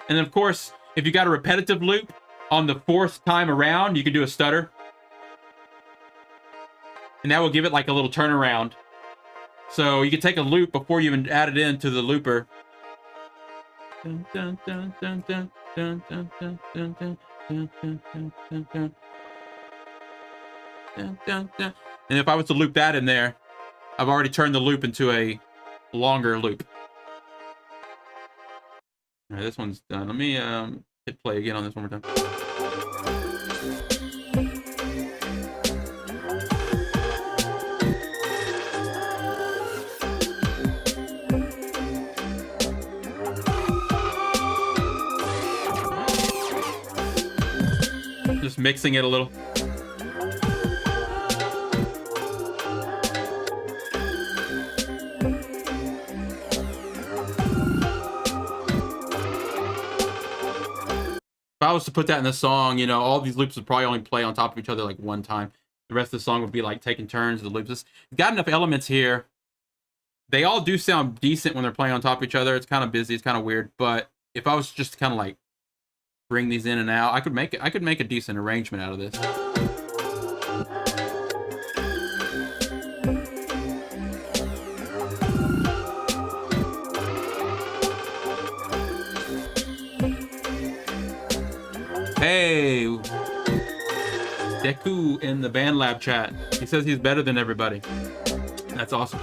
And then, of course, if you got a repetitive loop, on the fourth time around, you can do a stutter. And that will give it like a little turnaround. So you can take a loop before you even add it into the looper. And if I was to loop that in there, I've already turned the loop into a longer loop. All right, this one's done. Let me hit play again on this one more time. Just mixing it a little. If I was to put that in the song, you know, all these loops would probably only play on top of each other like one time. The rest of the song would be like taking turns, the loops. It's got enough elements here. They all do sound decent when they're playing on top of each other. It's kind of busy, it's kind of weird, but if I was just to kind of like bring these in and out, I could make a decent arrangement out of this. Hey, Deku in the band lab chat. He says he's better than everybody. That's awesome.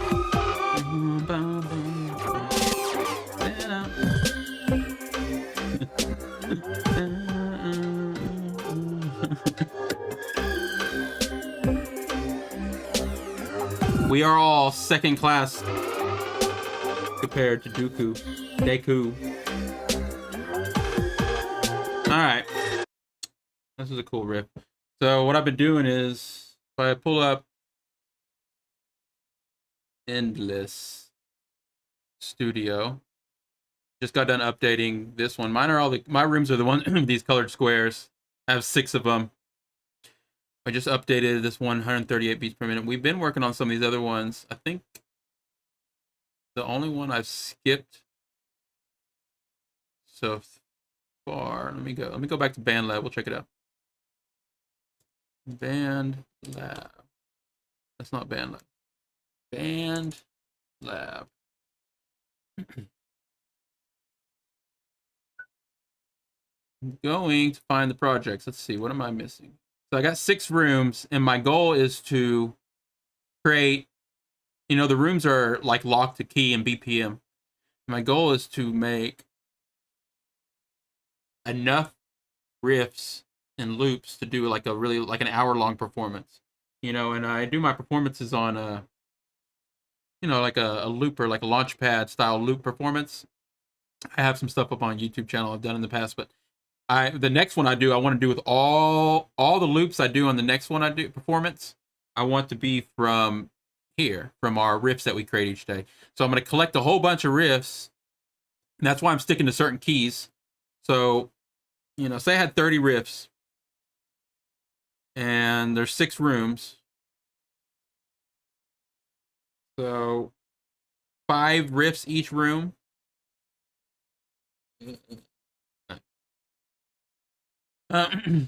We are all second class compared to Deku. All right. This is a cool riff. So what I've been doing is, if I pull up Endless Studio, just got done updating this one. Mine are all my rooms are the ones these colored squares. I have 6 of them. I just updated this 138 beats per minute. We've been working on some of these other ones. I think the only one I've skipped so far. Let me go back to Band Lab. We'll check it out. Band Lab. That's not Band Lab. Band Lab. I'm going to find the projects. Let's see. What am I missing? So I got 6 rooms, and my goal is to create, you know, the rooms are like locked to key and BPM. My goal is to make enough riffs and loops to do like an hour-long performance, you know. And I do my performances on you know, like a looper, like a Launchpad style loop performance. I have some stuff up on YouTube channel I've done in the past, but the next one I want to do with all the loops I do on the next one I do performance, I want to be from here, from our riffs that we create each day. So I'm going to collect a whole bunch of riffs, and that's why I'm sticking to certain keys. So, you know, say I had 30 riffs, and there's 6 rooms. So 5 riffs each room.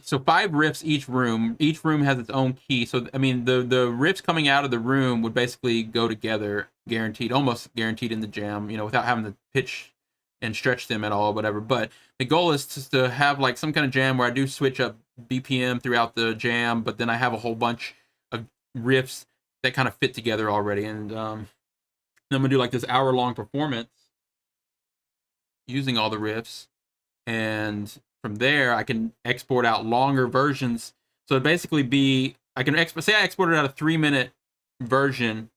So 5 riffs each room. Each room has its own key. So I mean, the riffs coming out of the room would basically go together, guaranteed, almost guaranteed in the jam, you know, without having to pitch and stretch them at all, whatever. But the goal is just to have like some kind of jam where I do switch up BPM throughout the jam, but then I have a whole bunch of riffs that kind of fit together already. And then I'm gonna do like this hour-long performance using all the riffs, and from there I can export out longer versions. So it'd basically be, I can say I exported out a 3-minute version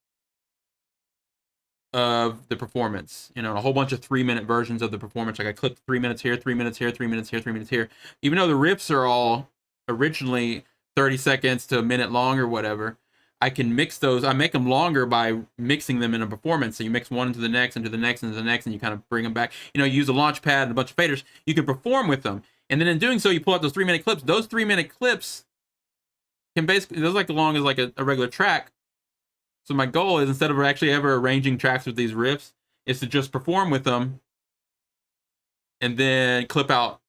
of the performance, you know, a whole bunch of 3-minute versions of the performance. Like I clipped 3 minutes here, 3 minutes here, 3 minutes here, 3 minutes here. Even though the riffs are all originally 30 seconds to a minute long or whatever, I can mix those. I make them longer by mixing them in a performance. So you mix one into the next, into the next, into the next, and you kind of bring them back. You know, you use a launch pad and a bunch of faders. You can perform with them. And then in doing so, you pull out those 3-minute clips. Those 3-minute clips can basically, those like as long as like a regular track. So my goal is, instead of actually ever arranging tracks with these riffs, is to just perform with them and then clip out,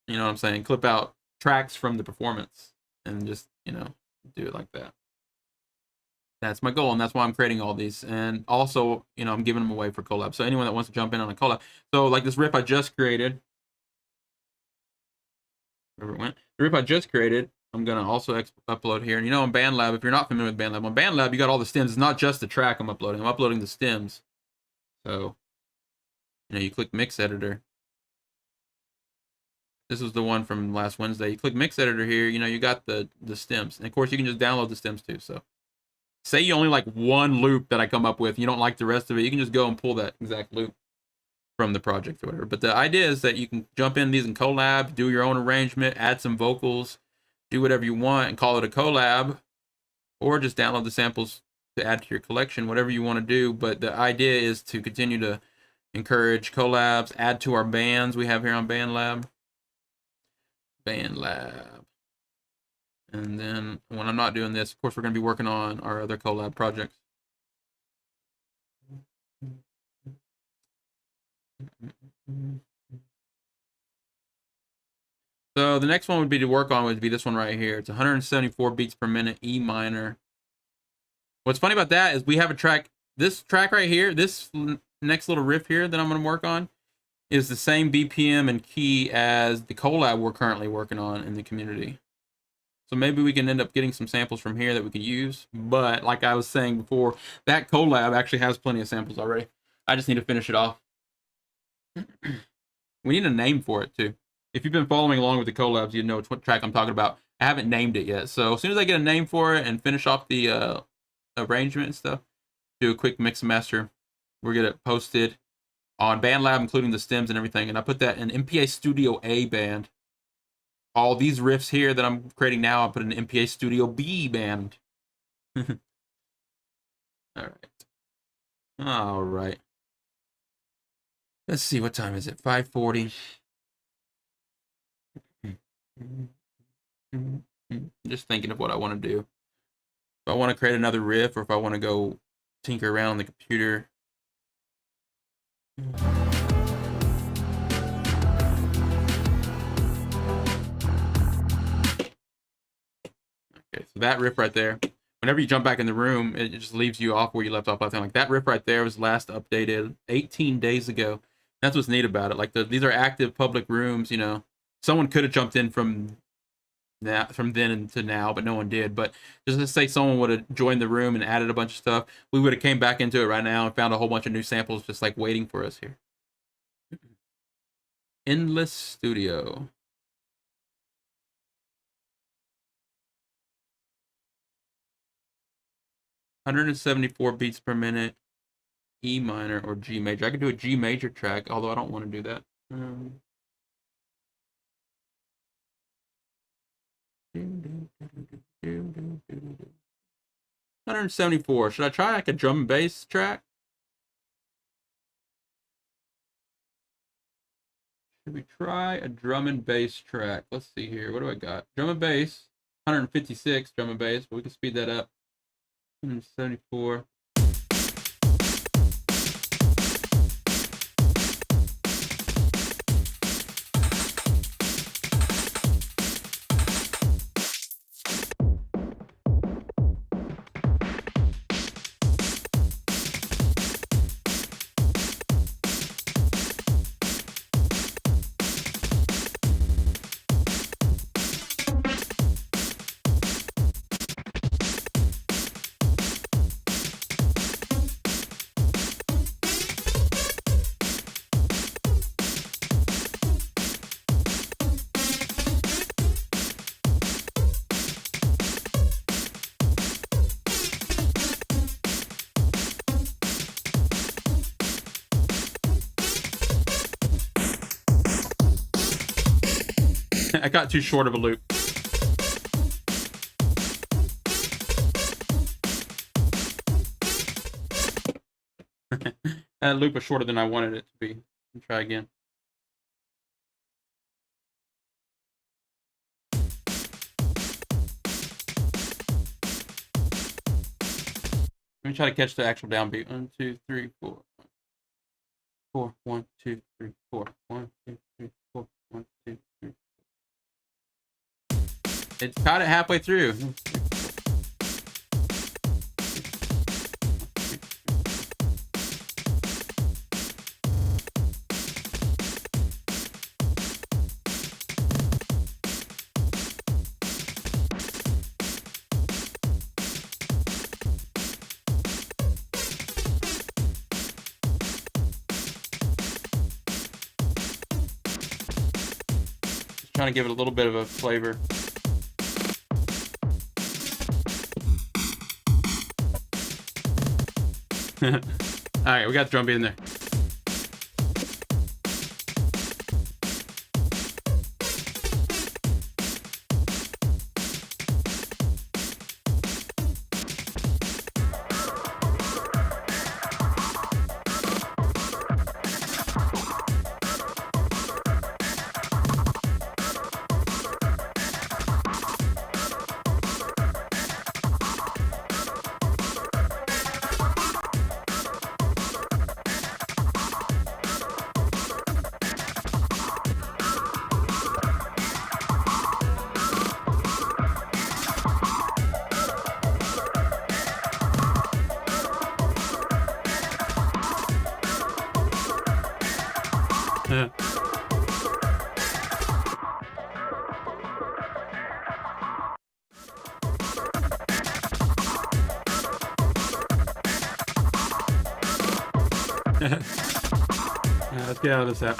you know what I'm saying? Clip out tracks from the performance and just, you know, do it like that. That's my goal, and that's why I'm creating all these. And also, you know, I'm giving them away for collab. So anyone that wants to jump in on a collab. So like this riff I just created, wherever it went, the riff I just created, I'm going to also upload here. And you know, on BandLab, if you're not familiar with BandLab, on BandLab, you got all the stems. It's not just the track I'm uploading the stems. So, you know, you click Mix Editor. This was the one from last Wednesday. You click Mix Editor here, you know, you got the stems. And of course, you can just download the stems too. So, say you only like one loop that I come up with, you don't like the rest of it, you can just go and pull that exact loop from the project or whatever. But the idea is that you can jump in these and collab, do your own arrangement, add some vocals, do whatever you want and call it a collab, or just download the samples to add to your collection, whatever you want to do. But the idea is to continue to encourage collabs, add to our bands we have here on BandLab. And then when I'm not doing this, of course, we're going to be working on our other collab projects. So the next one would be to work on would be this one right here. It's 174 beats per minute, E minor. What's funny about that is we have a track, this track right here, this next little riff here that I'm going to work on is the same BPM and key as the collab we're currently working on in the community. So maybe we can end up getting some samples from here that we can use. But like I was saying before, that collab actually has plenty of samples already. I just need to finish it off. We need a name for it too. If you've been following along with the collabs, you know what track I'm talking about. I haven't named it yet. So as soon as I get a name for it and finish off the arrangement and stuff, do a quick mix and master, we'll get it posted on BandLab, including the stems and everything. And I put that in MPA Studio A band. All these riffs here that I'm creating now, I put in MPA Studio B band. All right. All right. Let's see, what time is it? 5:40. Just thinking of what I want to do. If I want to create another riff, or if I want to go tinker around on the computer. Okay, so that riff right there, whenever you jump back in the room, it just leaves you off where you left off last time. Like that riff right there was last updated 18 days ago. That's what's neat about it. Like these are active public rooms, you know. Someone could have jumped in from then to now, but no one did. But just to say someone would have joined the room and added a bunch of stuff, we would have came back into it right now and found a whole bunch of new samples just like waiting for us here. Endless Studio. $174 beats per minute, E minor or G major. I could do a G major track, although I don't want to do that. 174. Should I try like a drum and bass track? Should we try a drum and bass track? Let's see here. What do I got? Drum and bass, 156 drum and bass, but we can speed that up. 174. I got too short of a loop. That loop was shorter than I wanted it to be. Let's try again. Let me try to catch the actual downbeat. 1, 2, 3, 4. 4. 1, 2, 3, 4. 1, 2, 3, 4. 1, 2, 3. It's caught it halfway through. Just trying to give it a little bit of a flavor. All right, we got the drum beat in there. Let's get out of this app.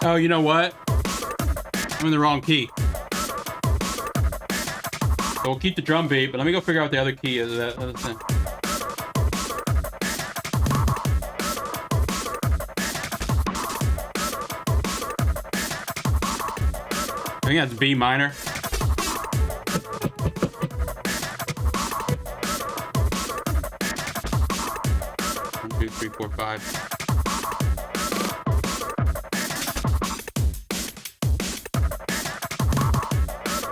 Oh, you know what? I'm in the wrong key. So we'll keep the drum beat, but let me go figure out what the other key is of that other thing. I think that's B minor. One, two, three, four, five.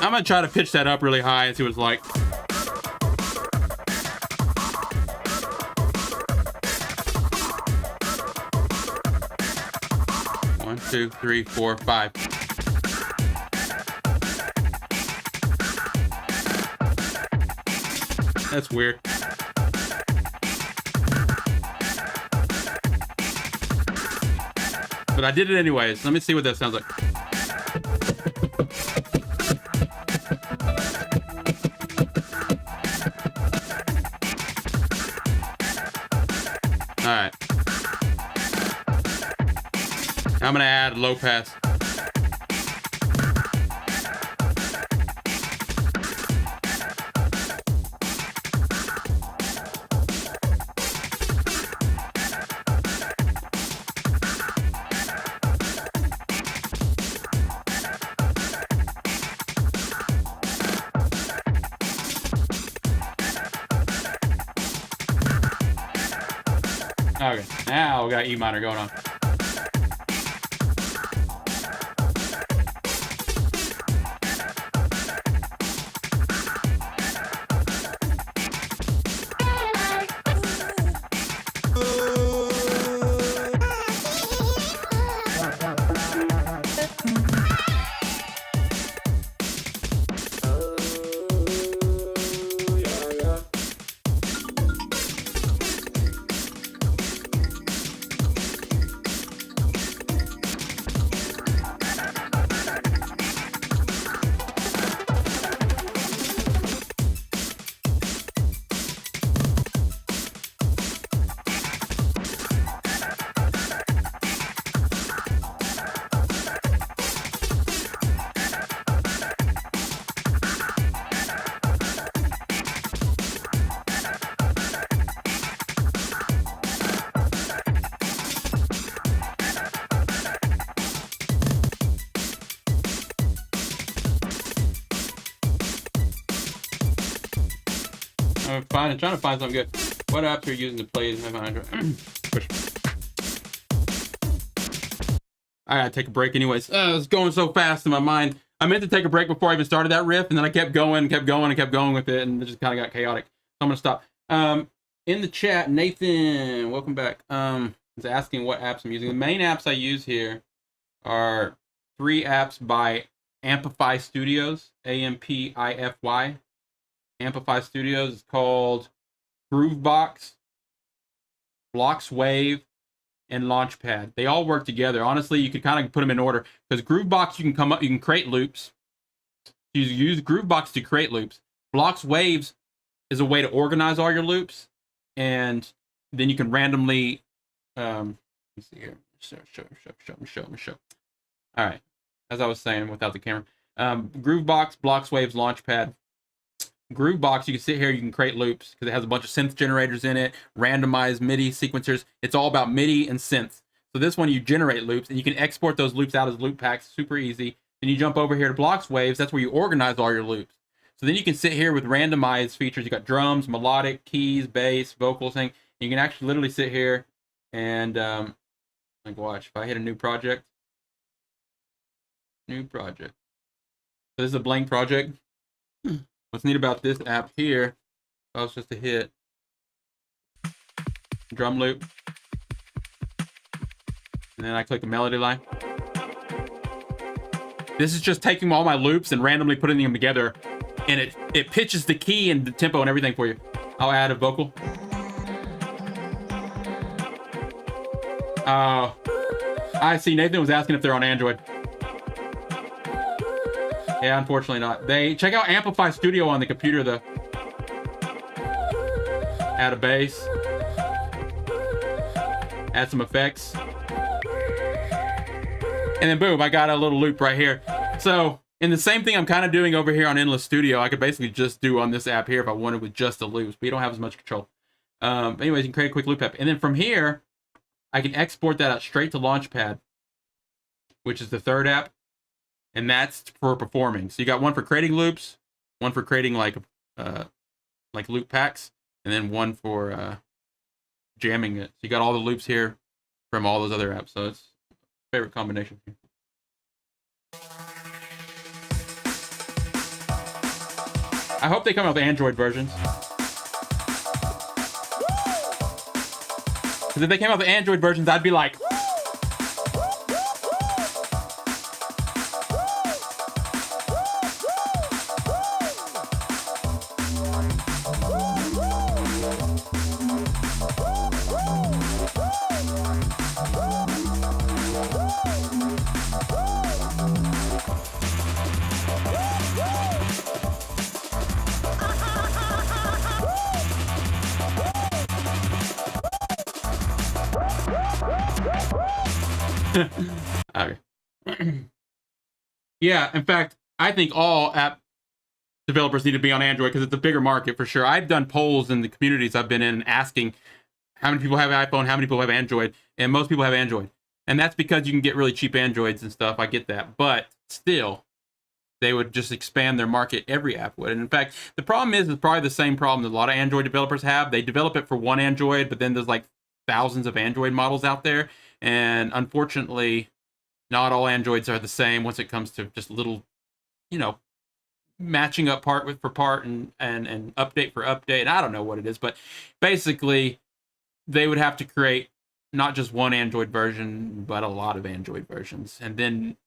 I'm gonna try to pitch that up really high and see what it's like. One, two, three, four, five. That's weird. But I did it anyways. Let me see what that sounds like. All right. Now I'm gonna add low pass. Okay, now we got E minor going on. I'm trying to find something good. What apps are you using to play? Push. I gotta take a break anyways. It's going so fast in my mind. I meant to take a break before I even started that riff, and then I kept going with it, and it just kind of got chaotic. So I'm gonna stop. In the chat, Nathan, welcome back. Is asking what apps I'm using. The main apps I use here are 3 apps by Amplify Studios, AMPIFY. Amplify Studios is called Groovebox, Blocks Wave, and Launchpad. They all work together. Honestly, you could kind of put them in order because Groovebox you can create loops. You use Groovebox to create loops. Blocks Waves is a way to organize all your loops, and then you can randomly. Let me see here. Show. All right, as I was saying without the camera, Groovebox, Blocks Waves, Launchpad. Groovebox, you can sit here, you can create loops because it has a bunch of synth generators in it, randomized MIDI sequencers. It's all about MIDI and synth. So this one, you generate loops, and you can export those loops out as loop packs, super easy. Then you jump over here to Blocks Waves. That's where you organize all your loops. So then you can sit here with randomized features. You got drums, melodic, keys, bass, vocals, thing. You can actually literally sit here and like watch. If I hit a new project. So this is a blank project. What's neat about this app here, if I was just to hit drum loop, and then I click the melody line. This is just taking all my loops and randomly putting them together, and it pitches the key and the tempo and everything for you. I'll add a vocal. I see Nathan was asking if they're on Android. Yeah, unfortunately not. They check out Amplify Studio on the computer though. Add a bass. Add some effects. And then boom, I got a little loop right here. So, in the same thing I'm kind of doing over here on Endless Studio, I could basically just do on this app here if I wanted with just the loops, but you don't have as much control. Anyways, you can create a quick loop app. And then from here, I can export that out straight to Launchpad, which is the third app. And that's for performing. So you got one for creating loops, one for creating like loop packs, and then one for jamming it. So you got all the loops here from all those other apps. So it's a favorite combination. I hope they come out with Android versions. Because if they came out with Android versions, I'd be like, okay. Yeah, in fact, I think all app developers need to be on Android because it's a bigger market for sure. I've done polls in the communities I've been in asking how many people have iPhone, how many people have Android, and most people have Android. And that's because you can get really cheap Androids and stuff. I get that. But still, they would just expand their market. Every app would. And in fact, the problem is probably the same problem that a lot of Android developers have. They develop it for one Android, but then there's like thousands of Android models out there. And unfortunately, not all Androids are the same once it comes to just little, matching up part for part and update for update. I don't know what it is, but basically they would have to create not just one Android version, but a lot of Android versions, and then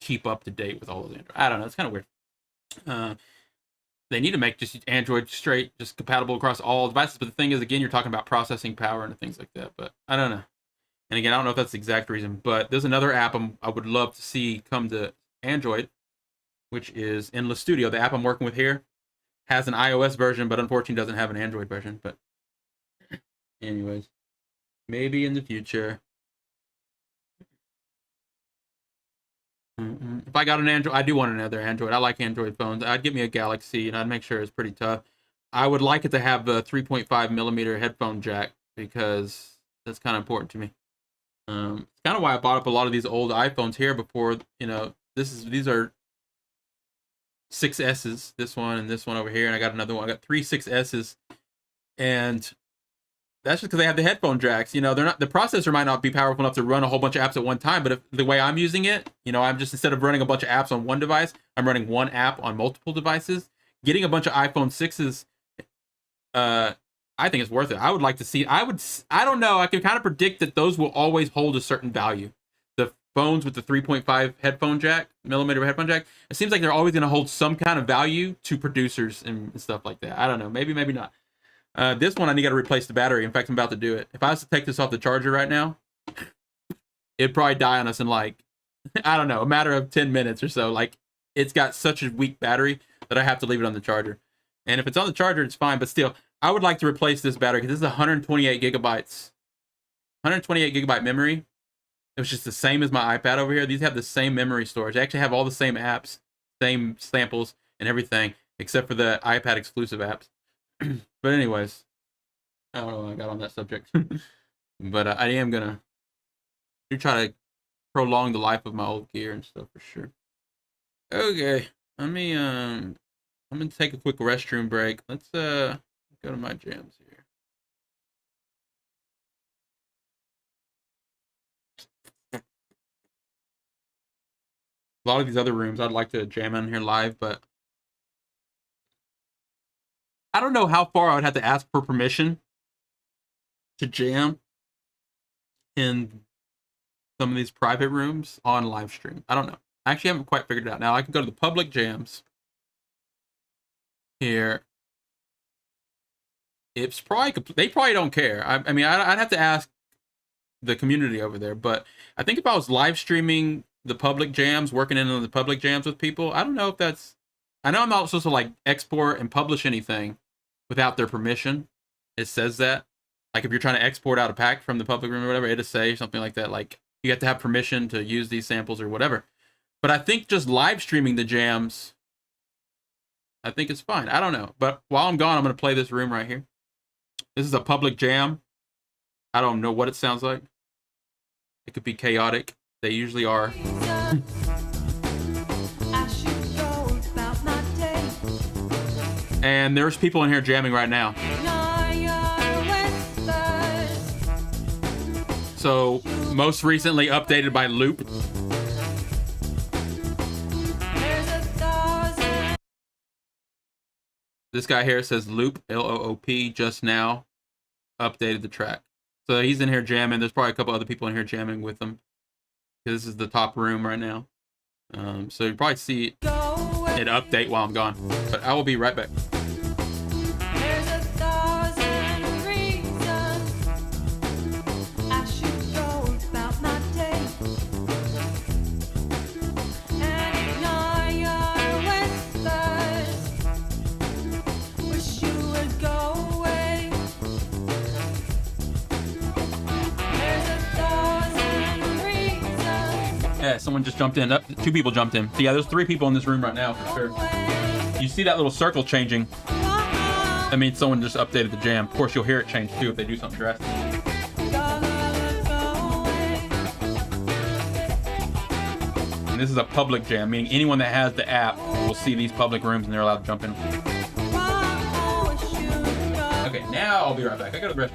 keep up to date with all those Android. I don't know. It's kind of weird. They need to make just Android straight, just compatible across all devices. But the thing is, again, you're talking about processing power and things like that. But I don't know. And again, I don't know if that's the exact reason. But there's another app I would love to see come to Android, which is Endless Studio. The app I'm working with here has an iOS version, but unfortunately doesn't have an Android version. But anyways, maybe in the future. If I got an Android, I do want another Android. I like Android phones. I'd get me a Galaxy, and I'd make sure it's pretty tough. I would like it to have the 3.5 millimeter headphone jack because that's kind of important to me. It's kind of why I bought up a lot of these old iPhones here before. These are 6S's. This one and this one over here, and I got another one. I got 3 6S's, and that's just because they have the headphone jacks. They're not, the processor might not be powerful enough to run a whole bunch of apps at one time, but if the way I'm using it, I'm just, instead of running a bunch of apps on one device, I'm running one app on multiple devices. Getting a bunch of iPhone 6s, I think it's worth it. I would like to see, I don't know, I can kind of predict that those will always hold a certain value. The phones with the 3.5 millimeter headphone jack, it seems like they're always going to hold some kind of value to producers and stuff like that. I don't know, maybe not. This one, I got to replace the battery. In fact, I'm about to do it. If I was to take this off the charger right now, it'd probably die on us in I don't know, a matter of 10 minutes or so. Like, it's got such a weak battery that I have to leave it on the charger. And if it's on the charger, it's fine. But still, I would like to replace this battery because this is 128 gigabytes. 128 gigabyte memory. It was just the same as my iPad over here. These have the same memory storage. They actually have all the same apps, same samples and everything, except for the iPad exclusive apps. But anyways, I don't know how I got on that subject. But I am going to try to prolong the life of my old gear and stuff for sure. Okay, I'm going to take a quick restroom break. Let's go to my jams here. A lot of these other rooms I'd like to jam in here live, but I don't know how far I would have to ask for permission to jam in some of these private rooms on live stream. I don't know. I actually haven't quite figured it out. Now I can go to the public jams here. It's probably, they probably don't care. I mean, I'd have to ask the community over there. But I think if I was live streaming the public jams, working in on the public jams with people, I don't know if that's, I know I'm not supposed to like export and publish anything without their permission. It says that, like if you're trying to export out a pack from the public room or whatever, it'll say something like that, like you have to have permission to use these samples or whatever. But I think just live streaming the jams, I think it's fine. I don't know. But while I'm gone, I'm going to play this room right here. This is a public jam. I don't know what it sounds like. It could be chaotic. They usually are. And there's people in here jamming right now. So, most recently updated by Loop. This guy here says Loop, L-O-O-P, just now updated the track. So he's in here jamming. There's probably a couple other people in here jamming with him. This is the top room right now. So you probably see it update while I'm gone. But I will be right back. Yeah, someone just jumped in. Two people jumped in. So yeah, there's 3 people in this room right now for sure. You see that little circle changing? That means someone just updated the jam. Of course, you'll hear it change too if they do something drastic. And this is a public jam, meaning anyone that has the app will see these public rooms and they're allowed to jump in. Okay, now I'll be right back. I got to rest.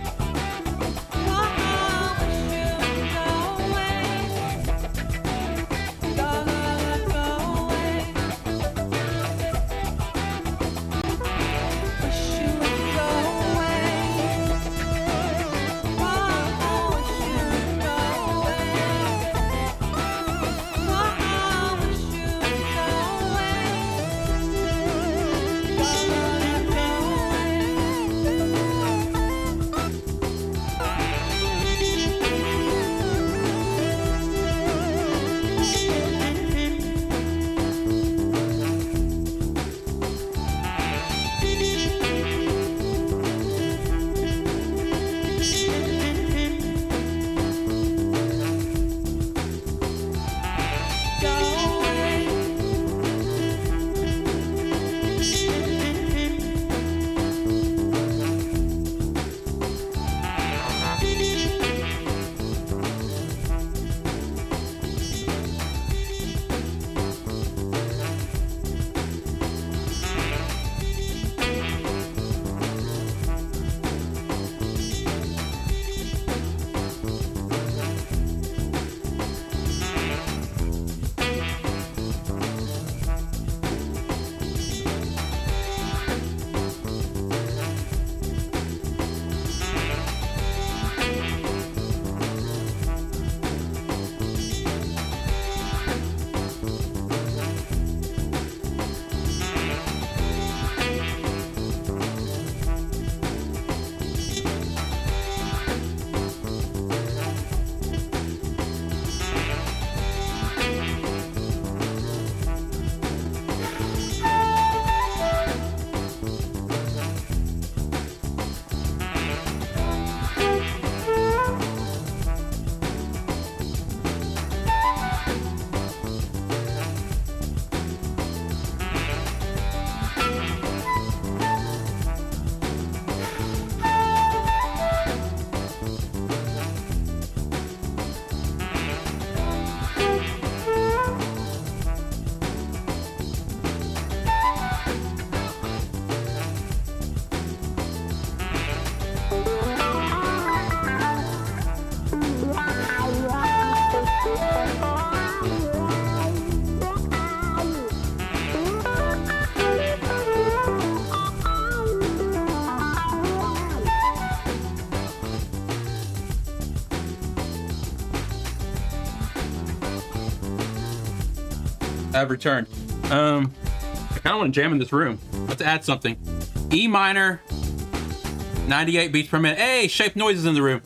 I've returned. I kind of want to jam in this room. Let's add something. E minor, 98 beats per minute. Hey, Shape Noises in the room.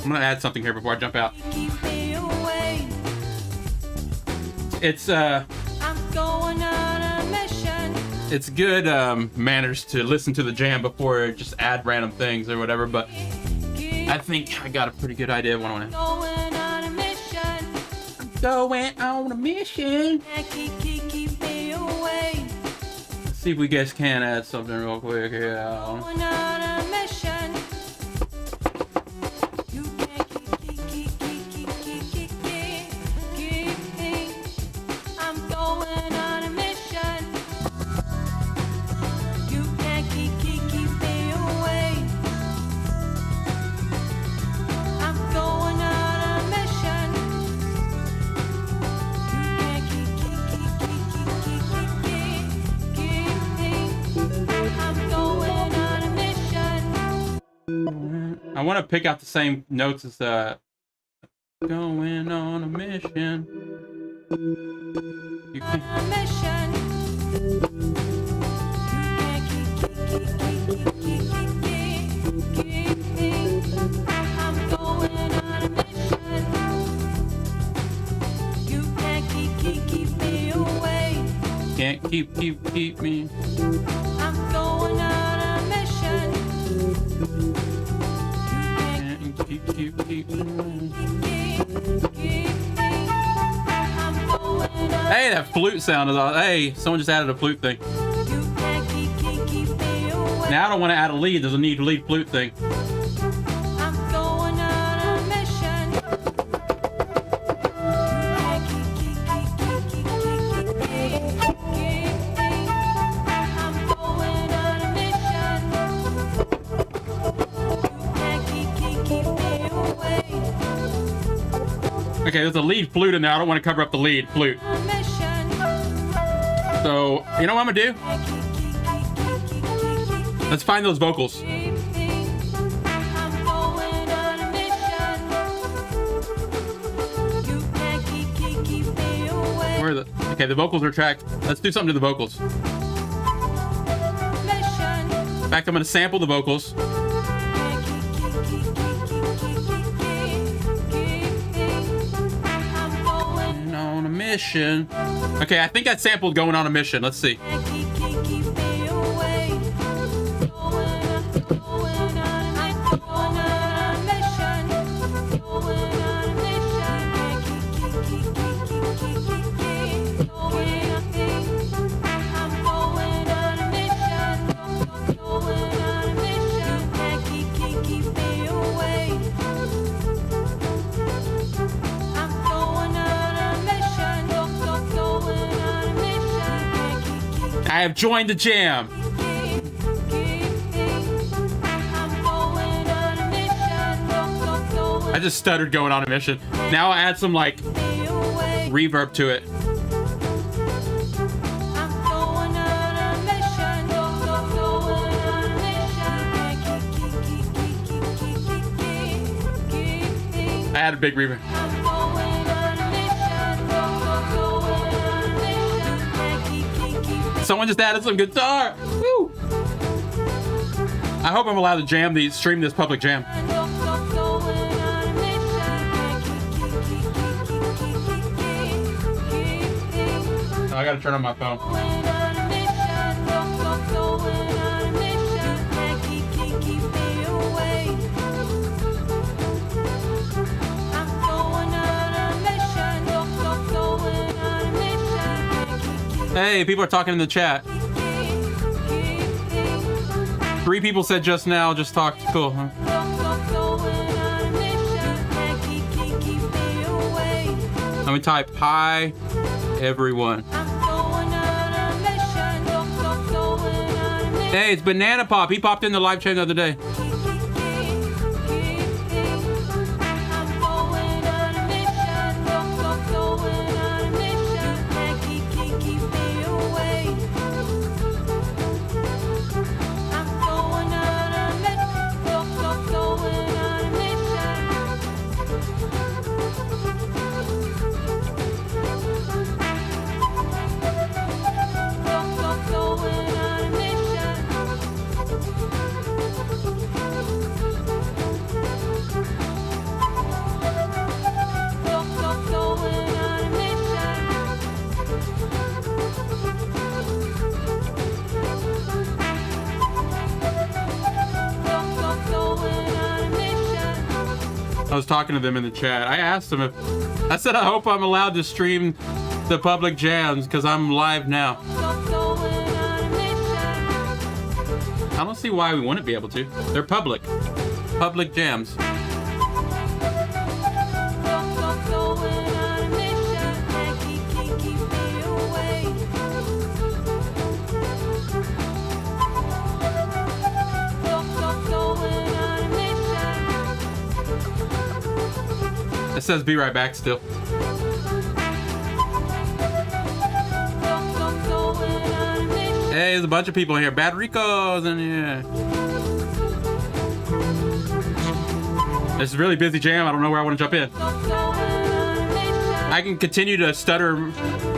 I'm gonna add something here before I jump out. It's it's good manners to listen to the jam before just add random things or whatever, but I think I got a pretty good idea of what I want to. Going on a mission. Let's see if we guys can add something real quick here. I want to pick out the same notes as going on a mission. You can. Can't keep me. I'm going on a mission. Keep Hey, that flute sound is awesome. Hey, someone just added a flute thing. Now I don't want to add a lead. There's a need to lead flute thing. Okay, there's a lead flute in there. I don't want to cover up the lead flute. So, you know what I'm gonna do? Let's find those vocals. Where are the... Okay, the vocals are tracked. Let's do something to the vocals. In fact, I'm gonna sample the vocals. On a mission. Okay, I think I sampled going on a mission. Let's see. I have joined the jam. I just stuttered going on a mission. Now I'll add some like reverb to it. I added a big reverb. Someone just added some guitar. Woo! I hope I'm allowed to stream this public jam. Oh, I gotta turn on my phone. Hey, people are talking in the chat. 3 people said just now, just talked. Cool. Huh? Let me type, hi, everyone. Hey, it's Banana Pop. He popped in the live chat the other day. I was talking to them in the chat. I asked them if, I said, I hope I'm allowed to stream the public jams because I'm live now. I don't see why we wouldn't be able to. They're public jams. It says be right back still. Hey, there's a bunch of people here. Bad Rico's in here. It's a really busy jam. I don't know where I want to jump in. I can continue to stutter,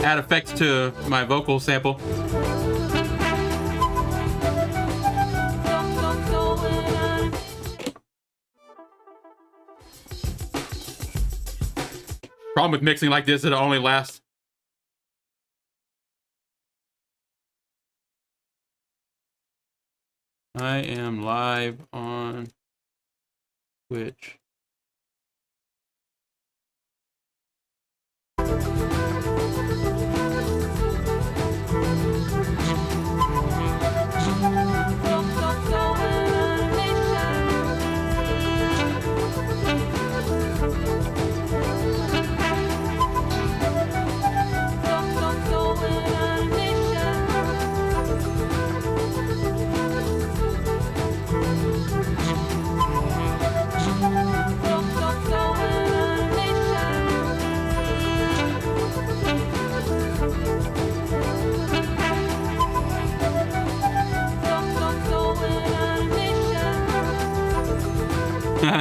add effects to my vocal sample. Problem with mixing like this, it only lasts. I am live on Twitch.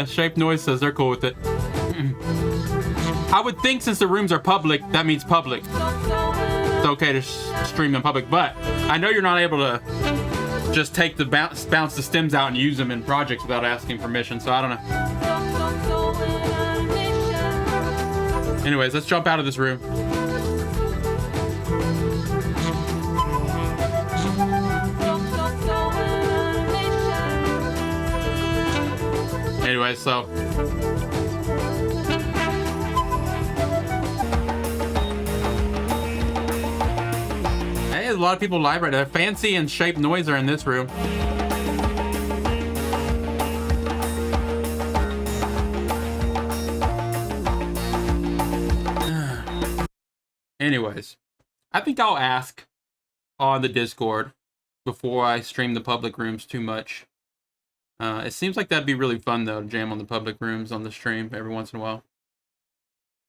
Shape Noise says they're cool with it. I would think since the rooms are public, that means public. It's okay to stream in public, but I know you're not able to just take the bounce the stems out and use them in projects without asking permission, so I don't know. Anyways, let's jump out of this room. Anyway, so hey, there's a lot of people live right now. Fancy and Shape Noise are in this room. Anyways, I think I'll ask on the Discord before I stream the public rooms too much. It seems like that'd be really fun, though, to jam on the public rooms on the stream every once in a while.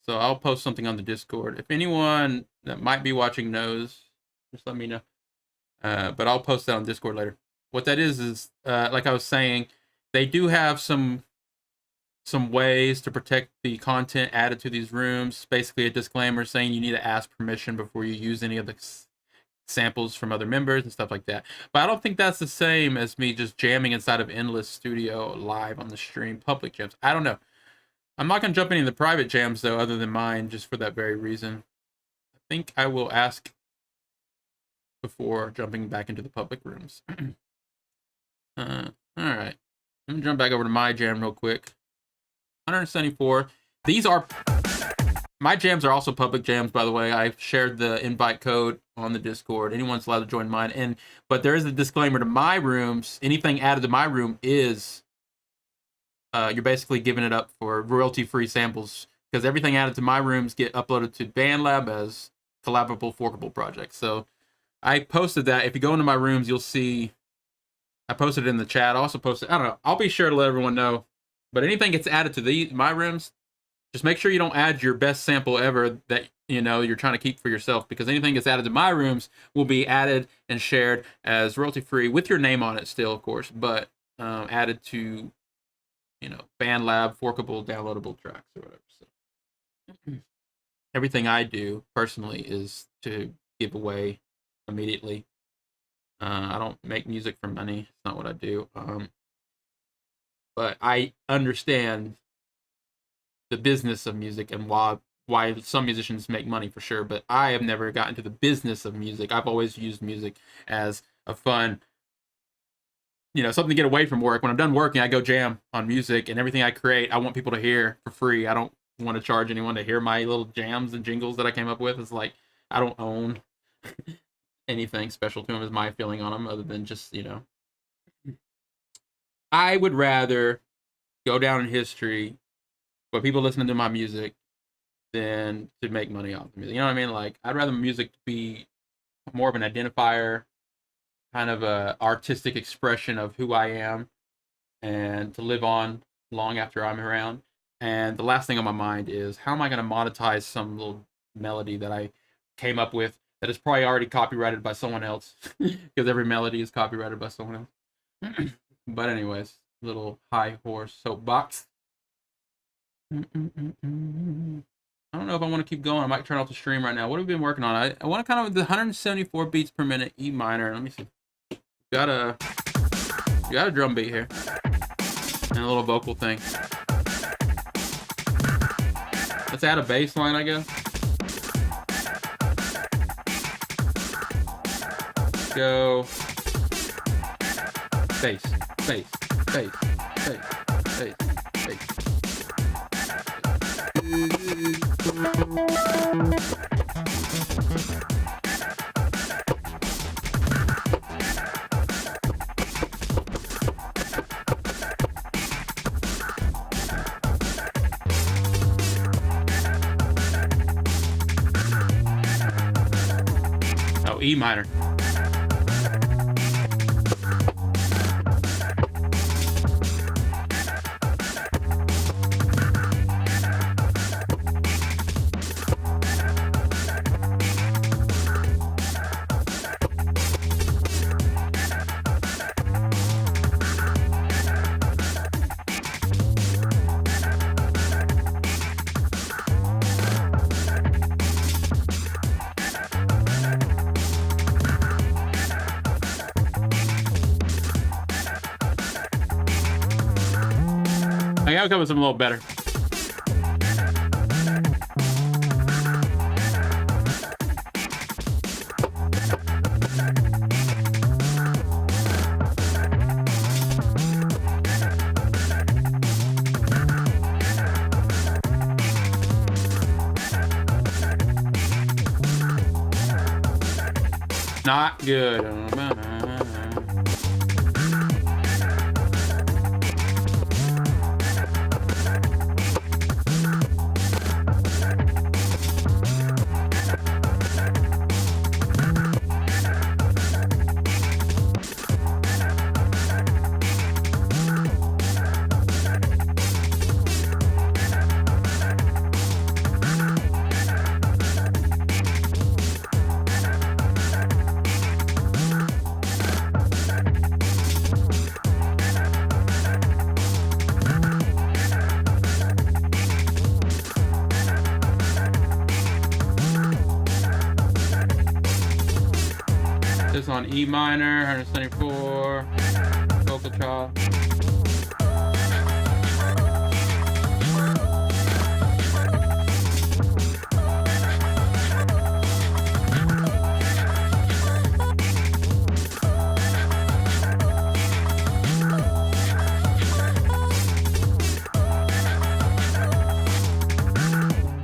So I'll post something on the Discord. If anyone that might be watching knows, just let me know. But I'll post that on Discord later. What that is like I was saying, they do have some ways to protect the content added to these rooms. Basically, a disclaimer saying you need to ask permission before you use any of the samples from other members and stuff like that. But I don't think that's the same as me just jamming inside of Endless Studio live on the stream, public jams. I don't know. I'm not going to jump into the private jams, though, other than mine, just for that very reason. I think I will ask before jumping back into the public rooms. All right. Let me jump back over to my jam real quick. 174. These are... My jams are also public jams, by the way. I shared the invite code on the Discord. Anyone's allowed to join mine. But there is a disclaimer to my rooms. Anything added to my room is... you're basically giving it up for royalty-free samples. Because everything added to my rooms get uploaded to BandLab as collaborable, forkable projects. So I posted that. If you go into my rooms, you'll see... I posted it in the chat. I also posted... I don't know. I'll be sure to let everyone know. But anything gets added to my rooms... Just make sure you don't add your best sample ever that you're trying to keep for yourself, because anything that's added to my rooms will be added and shared as royalty free with your name on it still, of course, but added to BandLab forkable downloadable tracks or whatever. So everything I do personally is to give away immediately. I don't make music for money. It's not what I do. But I understand the business of music and why some musicians make money for sure, but I have never gotten to the business of music. I've always used music as a fun, you know, something to get away from work. When I'm done working, I go jam on music, and everything I create, I want people to hear for free. I don't want to charge anyone to hear my little jams and jingles that I came up with. It's like, I don't own anything special to them, is my feeling on them, other than just, you know, I would rather go down in history for people listening to my music than to make money off the music. You know what I mean? Like, I'd rather music be more of an identifier, kind of a artistic expression of who I am, and to live on long after I'm around. And the last thing on my mind is, how am I going to monetize some little melody that I came up with that is probably already copyrighted by someone else, because every melody is copyrighted by someone else. But anyways, little high horse soapbox. I don't know if I want to keep going. I might turn off the stream right now. What have we been working on? I want to kind of the 174 beats per minute E minor. Let me see. Got a drum beat here and a little vocal thing. Let's add a bass line, I guess. Go bass, bass, bass, bass, bass, bass. Oh, E minor. I gotta come with something a little better. Not good. This on E minor, 174, vocal chop.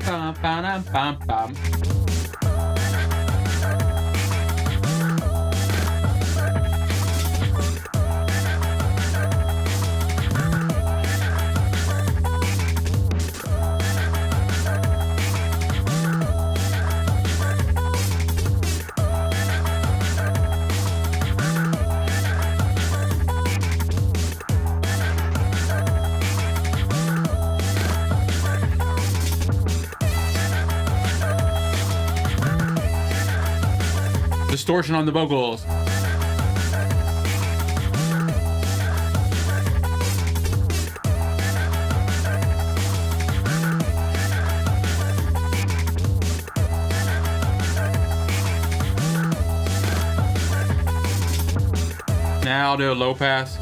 Bum, bum, bum, bum. Distortion on the vocals. Now I'll do a low pass.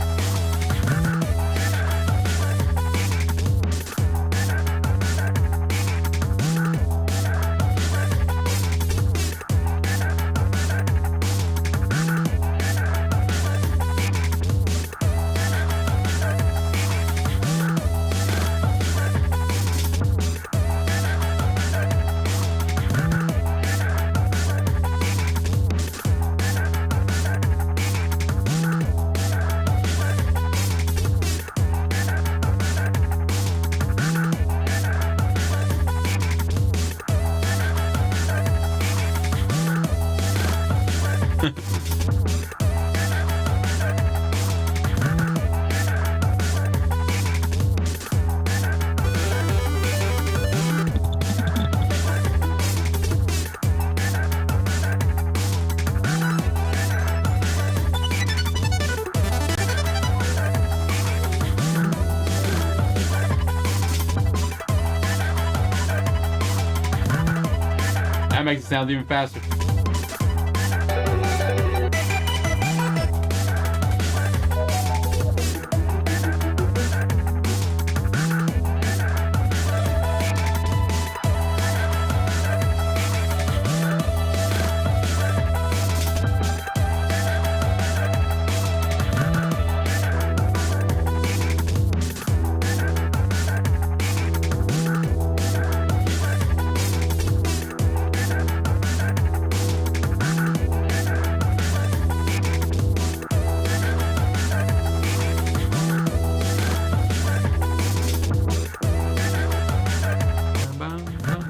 That makes it sound even faster.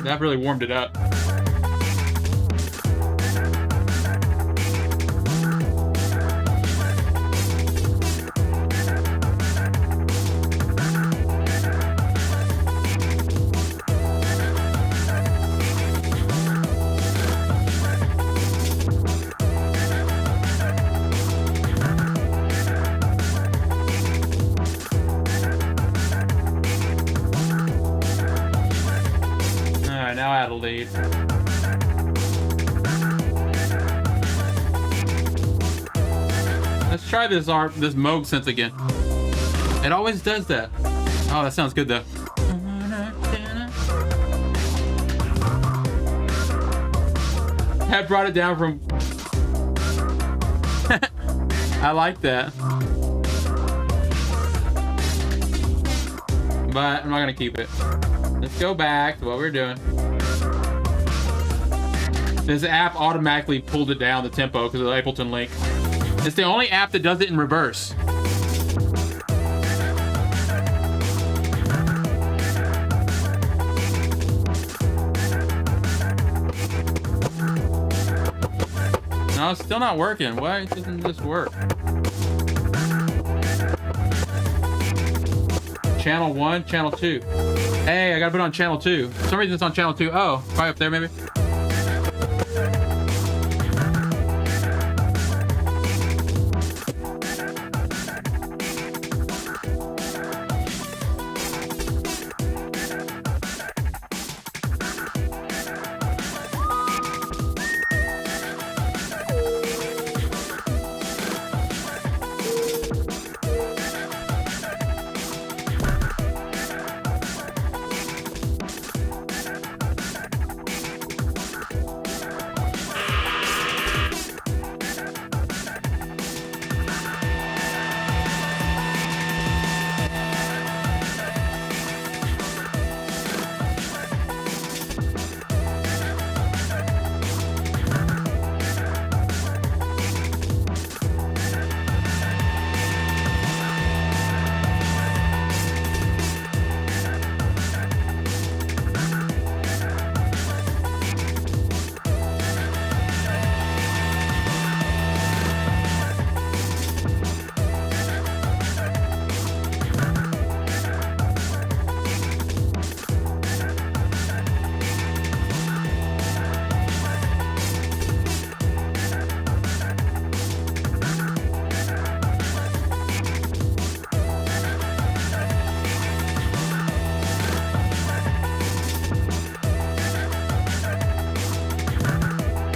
That really warmed it up. Now add a lead. Let's try this Moog synth again. It always does that. Oh, that sounds good though. That brought it down from. I like that. But I'm not gonna keep it. Let's go back to what we were doing. This app automatically pulled it down, the tempo, because of the Ableton link. It's the only app that does it in reverse. No, it's still not working. Why doesn't this work? Channel 1, channel 2. Hey, I gotta put it on channel 2. For some reason it's on channel 2. Oh, probably up there maybe.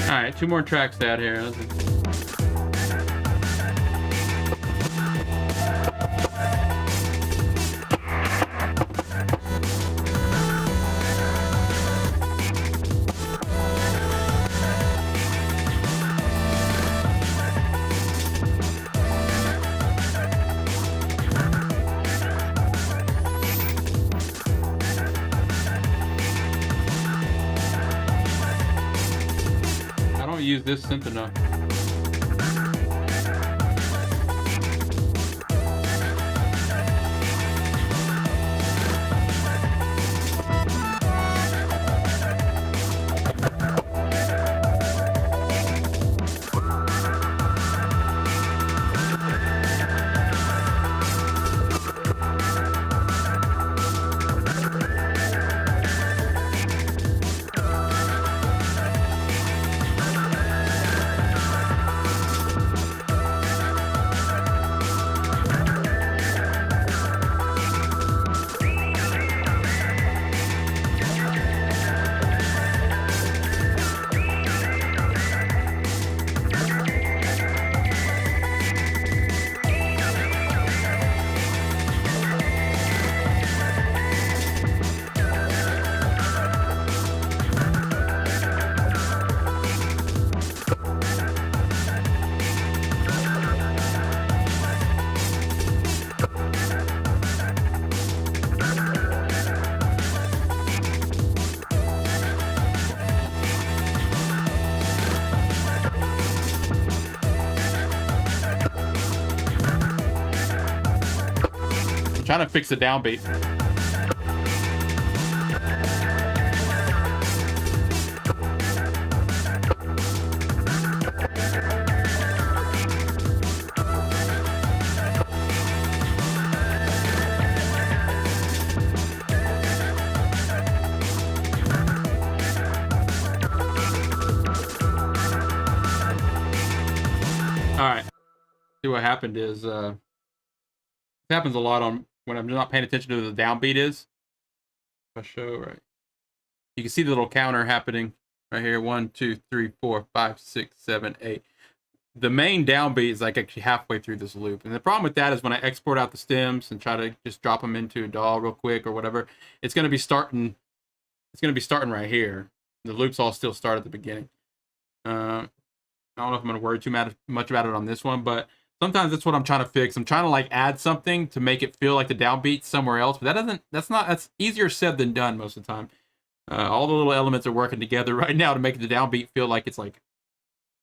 Alright, 2 more tracks to add here. Use this synth enough. trying to fix the downbeat. All right. See what happened is it happens a lot on when I'm not paying attention to the downbeat is. If I show right, you can see the little counter happening right here. 1, 2, 3, 4, 5, 6, 7, 8. The main downbeat is like actually halfway through this loop, and the problem with that is when I export out the stems and try to just drop them into a DAW real quick or whatever, it's going to be starting. It's going to be starting right here. The loops all still start at the beginning. I don't know if I'm going to worry too much about it on this one, but sometimes that's what I'm trying to fix. I'm trying to like add something to make it feel like the downbeat's somewhere else, but that's easier said than done most of the time. All the little elements are working together right now to make the downbeat feel like it's like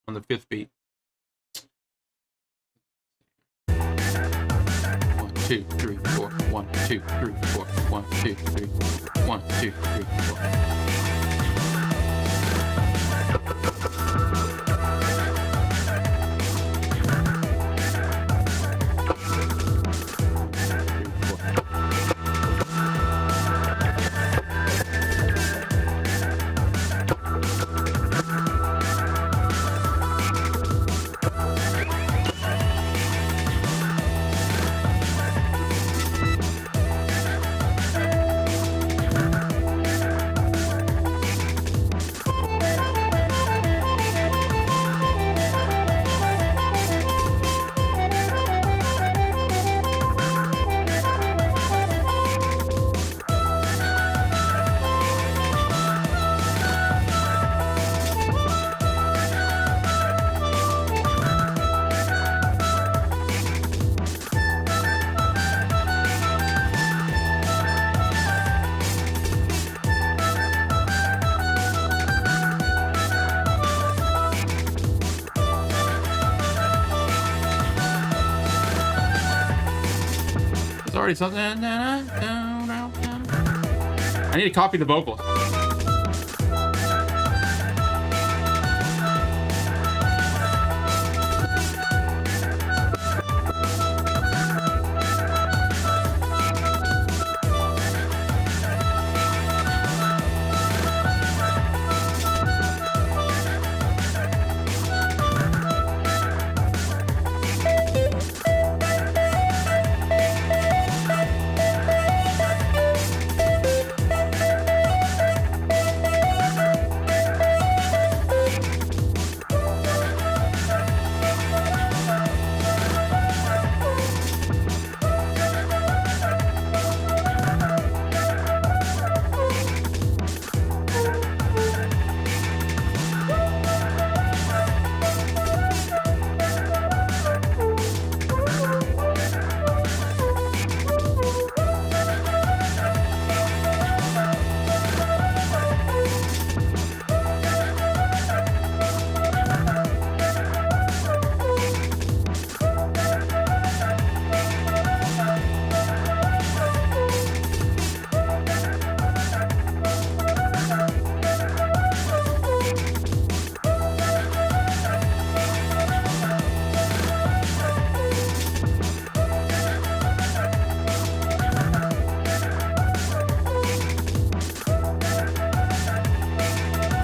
on the 5th beat. 1, 2, 3, 4. 1, 2, 3, 4. 1, 2, 3, 4. 1, 2, 3, 4. Already something. I need to copy the vocals.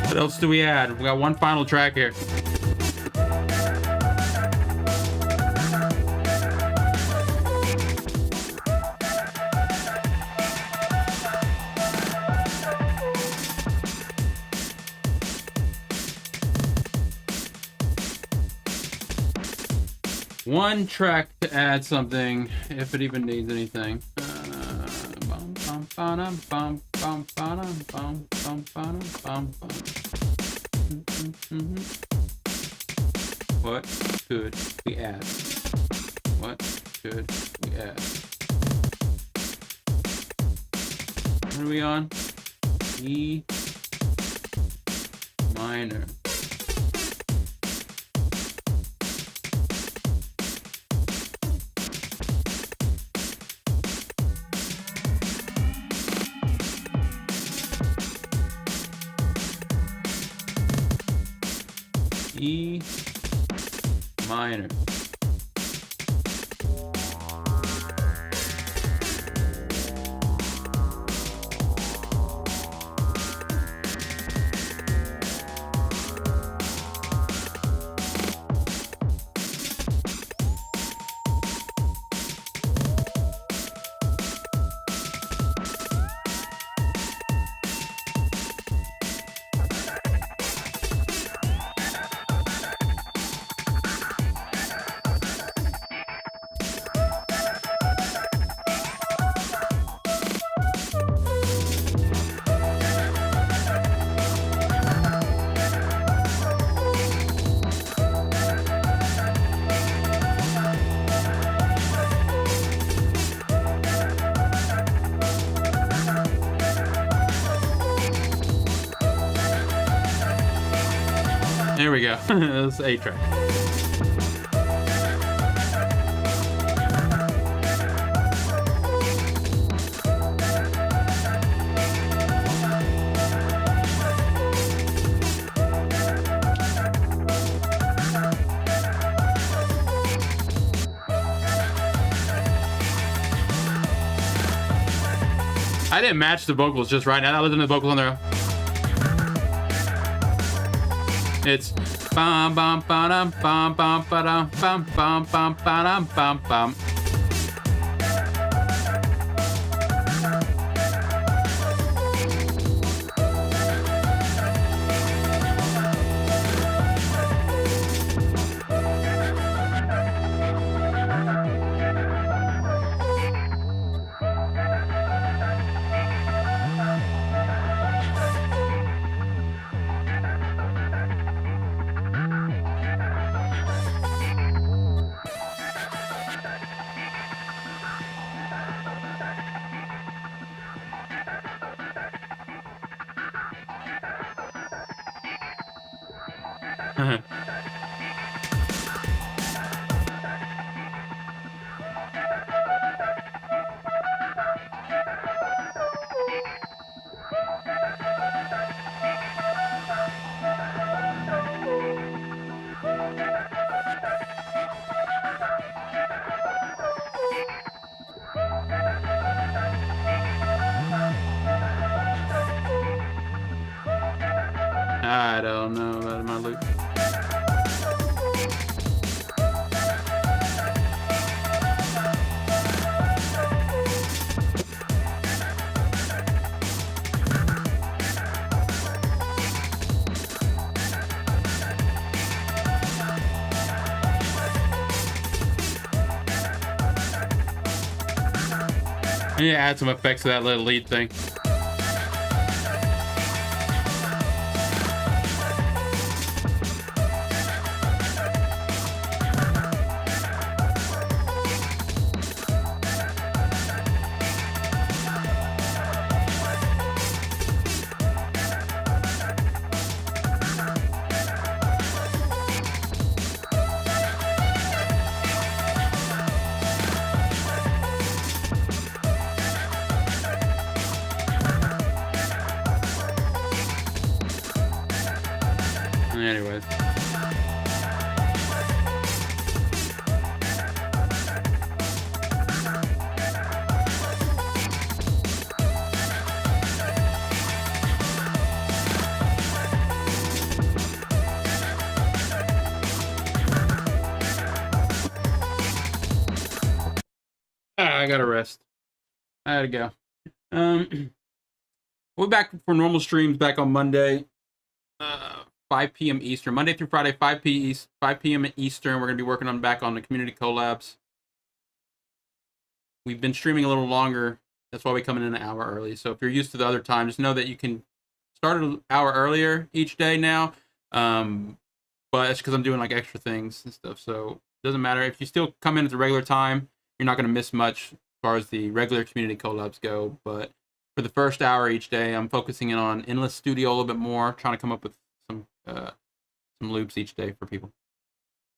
What else do we add? We got one final track here. One track to add something, if it even needs anything. What could we add? What could we add? What are we on? E minor. E minor. There we go. That's A track. I didn't match the vocals just right now. I listened to the vocals on their own. It's bum bum ba-dum bum bum ba-dum bum bum bum ba-dum bum bum. I don't know about my loop. I need to add some effects to that little lead thing. Anyways. I gotta rest. I gotta go. We'll be back for normal streams back on Monday. 5 p.m. Eastern, Monday through Friday, 5 p.m. Eastern. We're going to be working back on the community collabs. We've been streaming a little longer. That's why we come in an hour early. So if you're used to the other time, just know that you can start an hour earlier each day now. But it's because I'm doing like extra things and stuff. So it doesn't matter. If you still come in at the regular time, you're not going to miss much as far as the regular community collabs go. But for the first hour each day, I'm focusing in on Endless Studio a little bit more, trying to come up with some loops each day for people.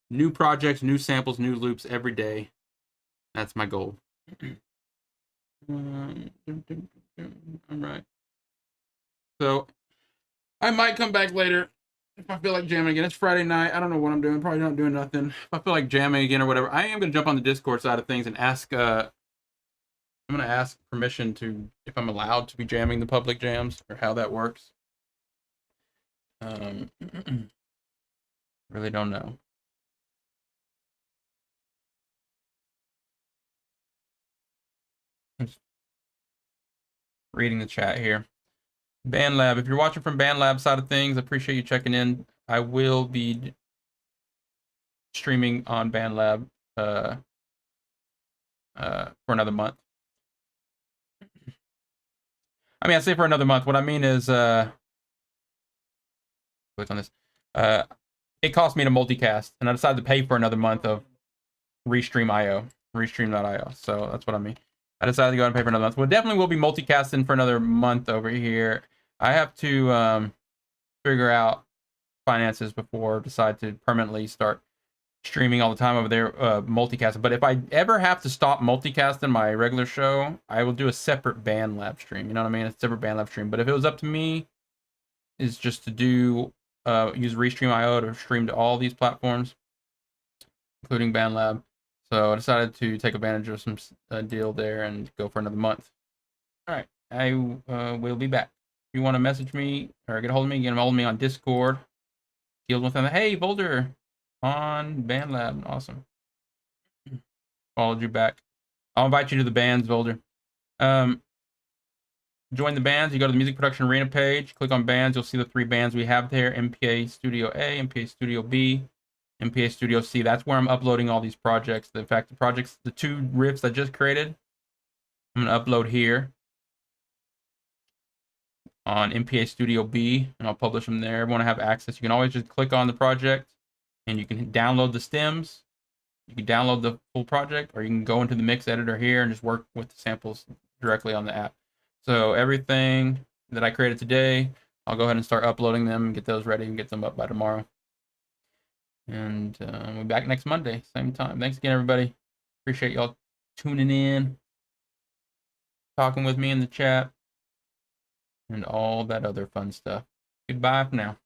New projects, new samples, new loops every day. That's my goal. All right. So I might come back later if I feel like jamming again, it's Friday night. I don't know what I'm doing. Probably not doing nothing. If I feel like jamming again or whatever, I am gonna jump on the Discord side of things and ask. I'm gonna ask permission to if I'm allowed to be jamming the public jams or how that works. Really don't know. Just reading the chat here. BandLab, if you're watching from BandLab side of things, I appreciate you checking in. I will be streaming on BandLab for another month. I mean, I say for another month. What I mean is, click on this. It cost me to multicast, and I decided to pay for another month of Restream.io. So that's what I mean. I decided to go ahead and pay for another month. Well, definitely will be multicasting for another month over here. I have to figure out finances before I decide to permanently start streaming all the time over there, multicasting. But if I ever have to stop multicasting my regular show, I will do a separate BandLab stream. You know what I mean? A separate BandLab stream. But if it was up to me, is just to do use Restream.io to stream to all these platforms, including BandLab. So I decided to take advantage of some deal there and go for another month. All right, I will be back. If you want to message me or get a hold of me, get a hold of me on Discord. Guild with them. Hey, Boulder on BandLab. Awesome. Followed you back. I'll invite you to the bands, Boulder. Join the bands. You go to the Music Production Arena page, click on bands. You'll see the 3 bands we have there: MPA Studio A, MPA Studio B, MPA Studio C. That's where I'm uploading all these projects. In fact, the 2 riffs I just created, I'm going to upload here on MPA Studio B, and I'll publish them there. Everyone have access. You can always just click on the project, and you can download the stems. You can download the full project, or you can go into the mix editor here and just work with the samples directly on the app. So everything that I created today, I'll go ahead and start uploading them and get those ready and get them up by tomorrow. And we'll be back next Monday, same time. Thanks again, everybody. Appreciate y'all tuning in, talking with me in the chat, and all that other fun stuff. Goodbye for now.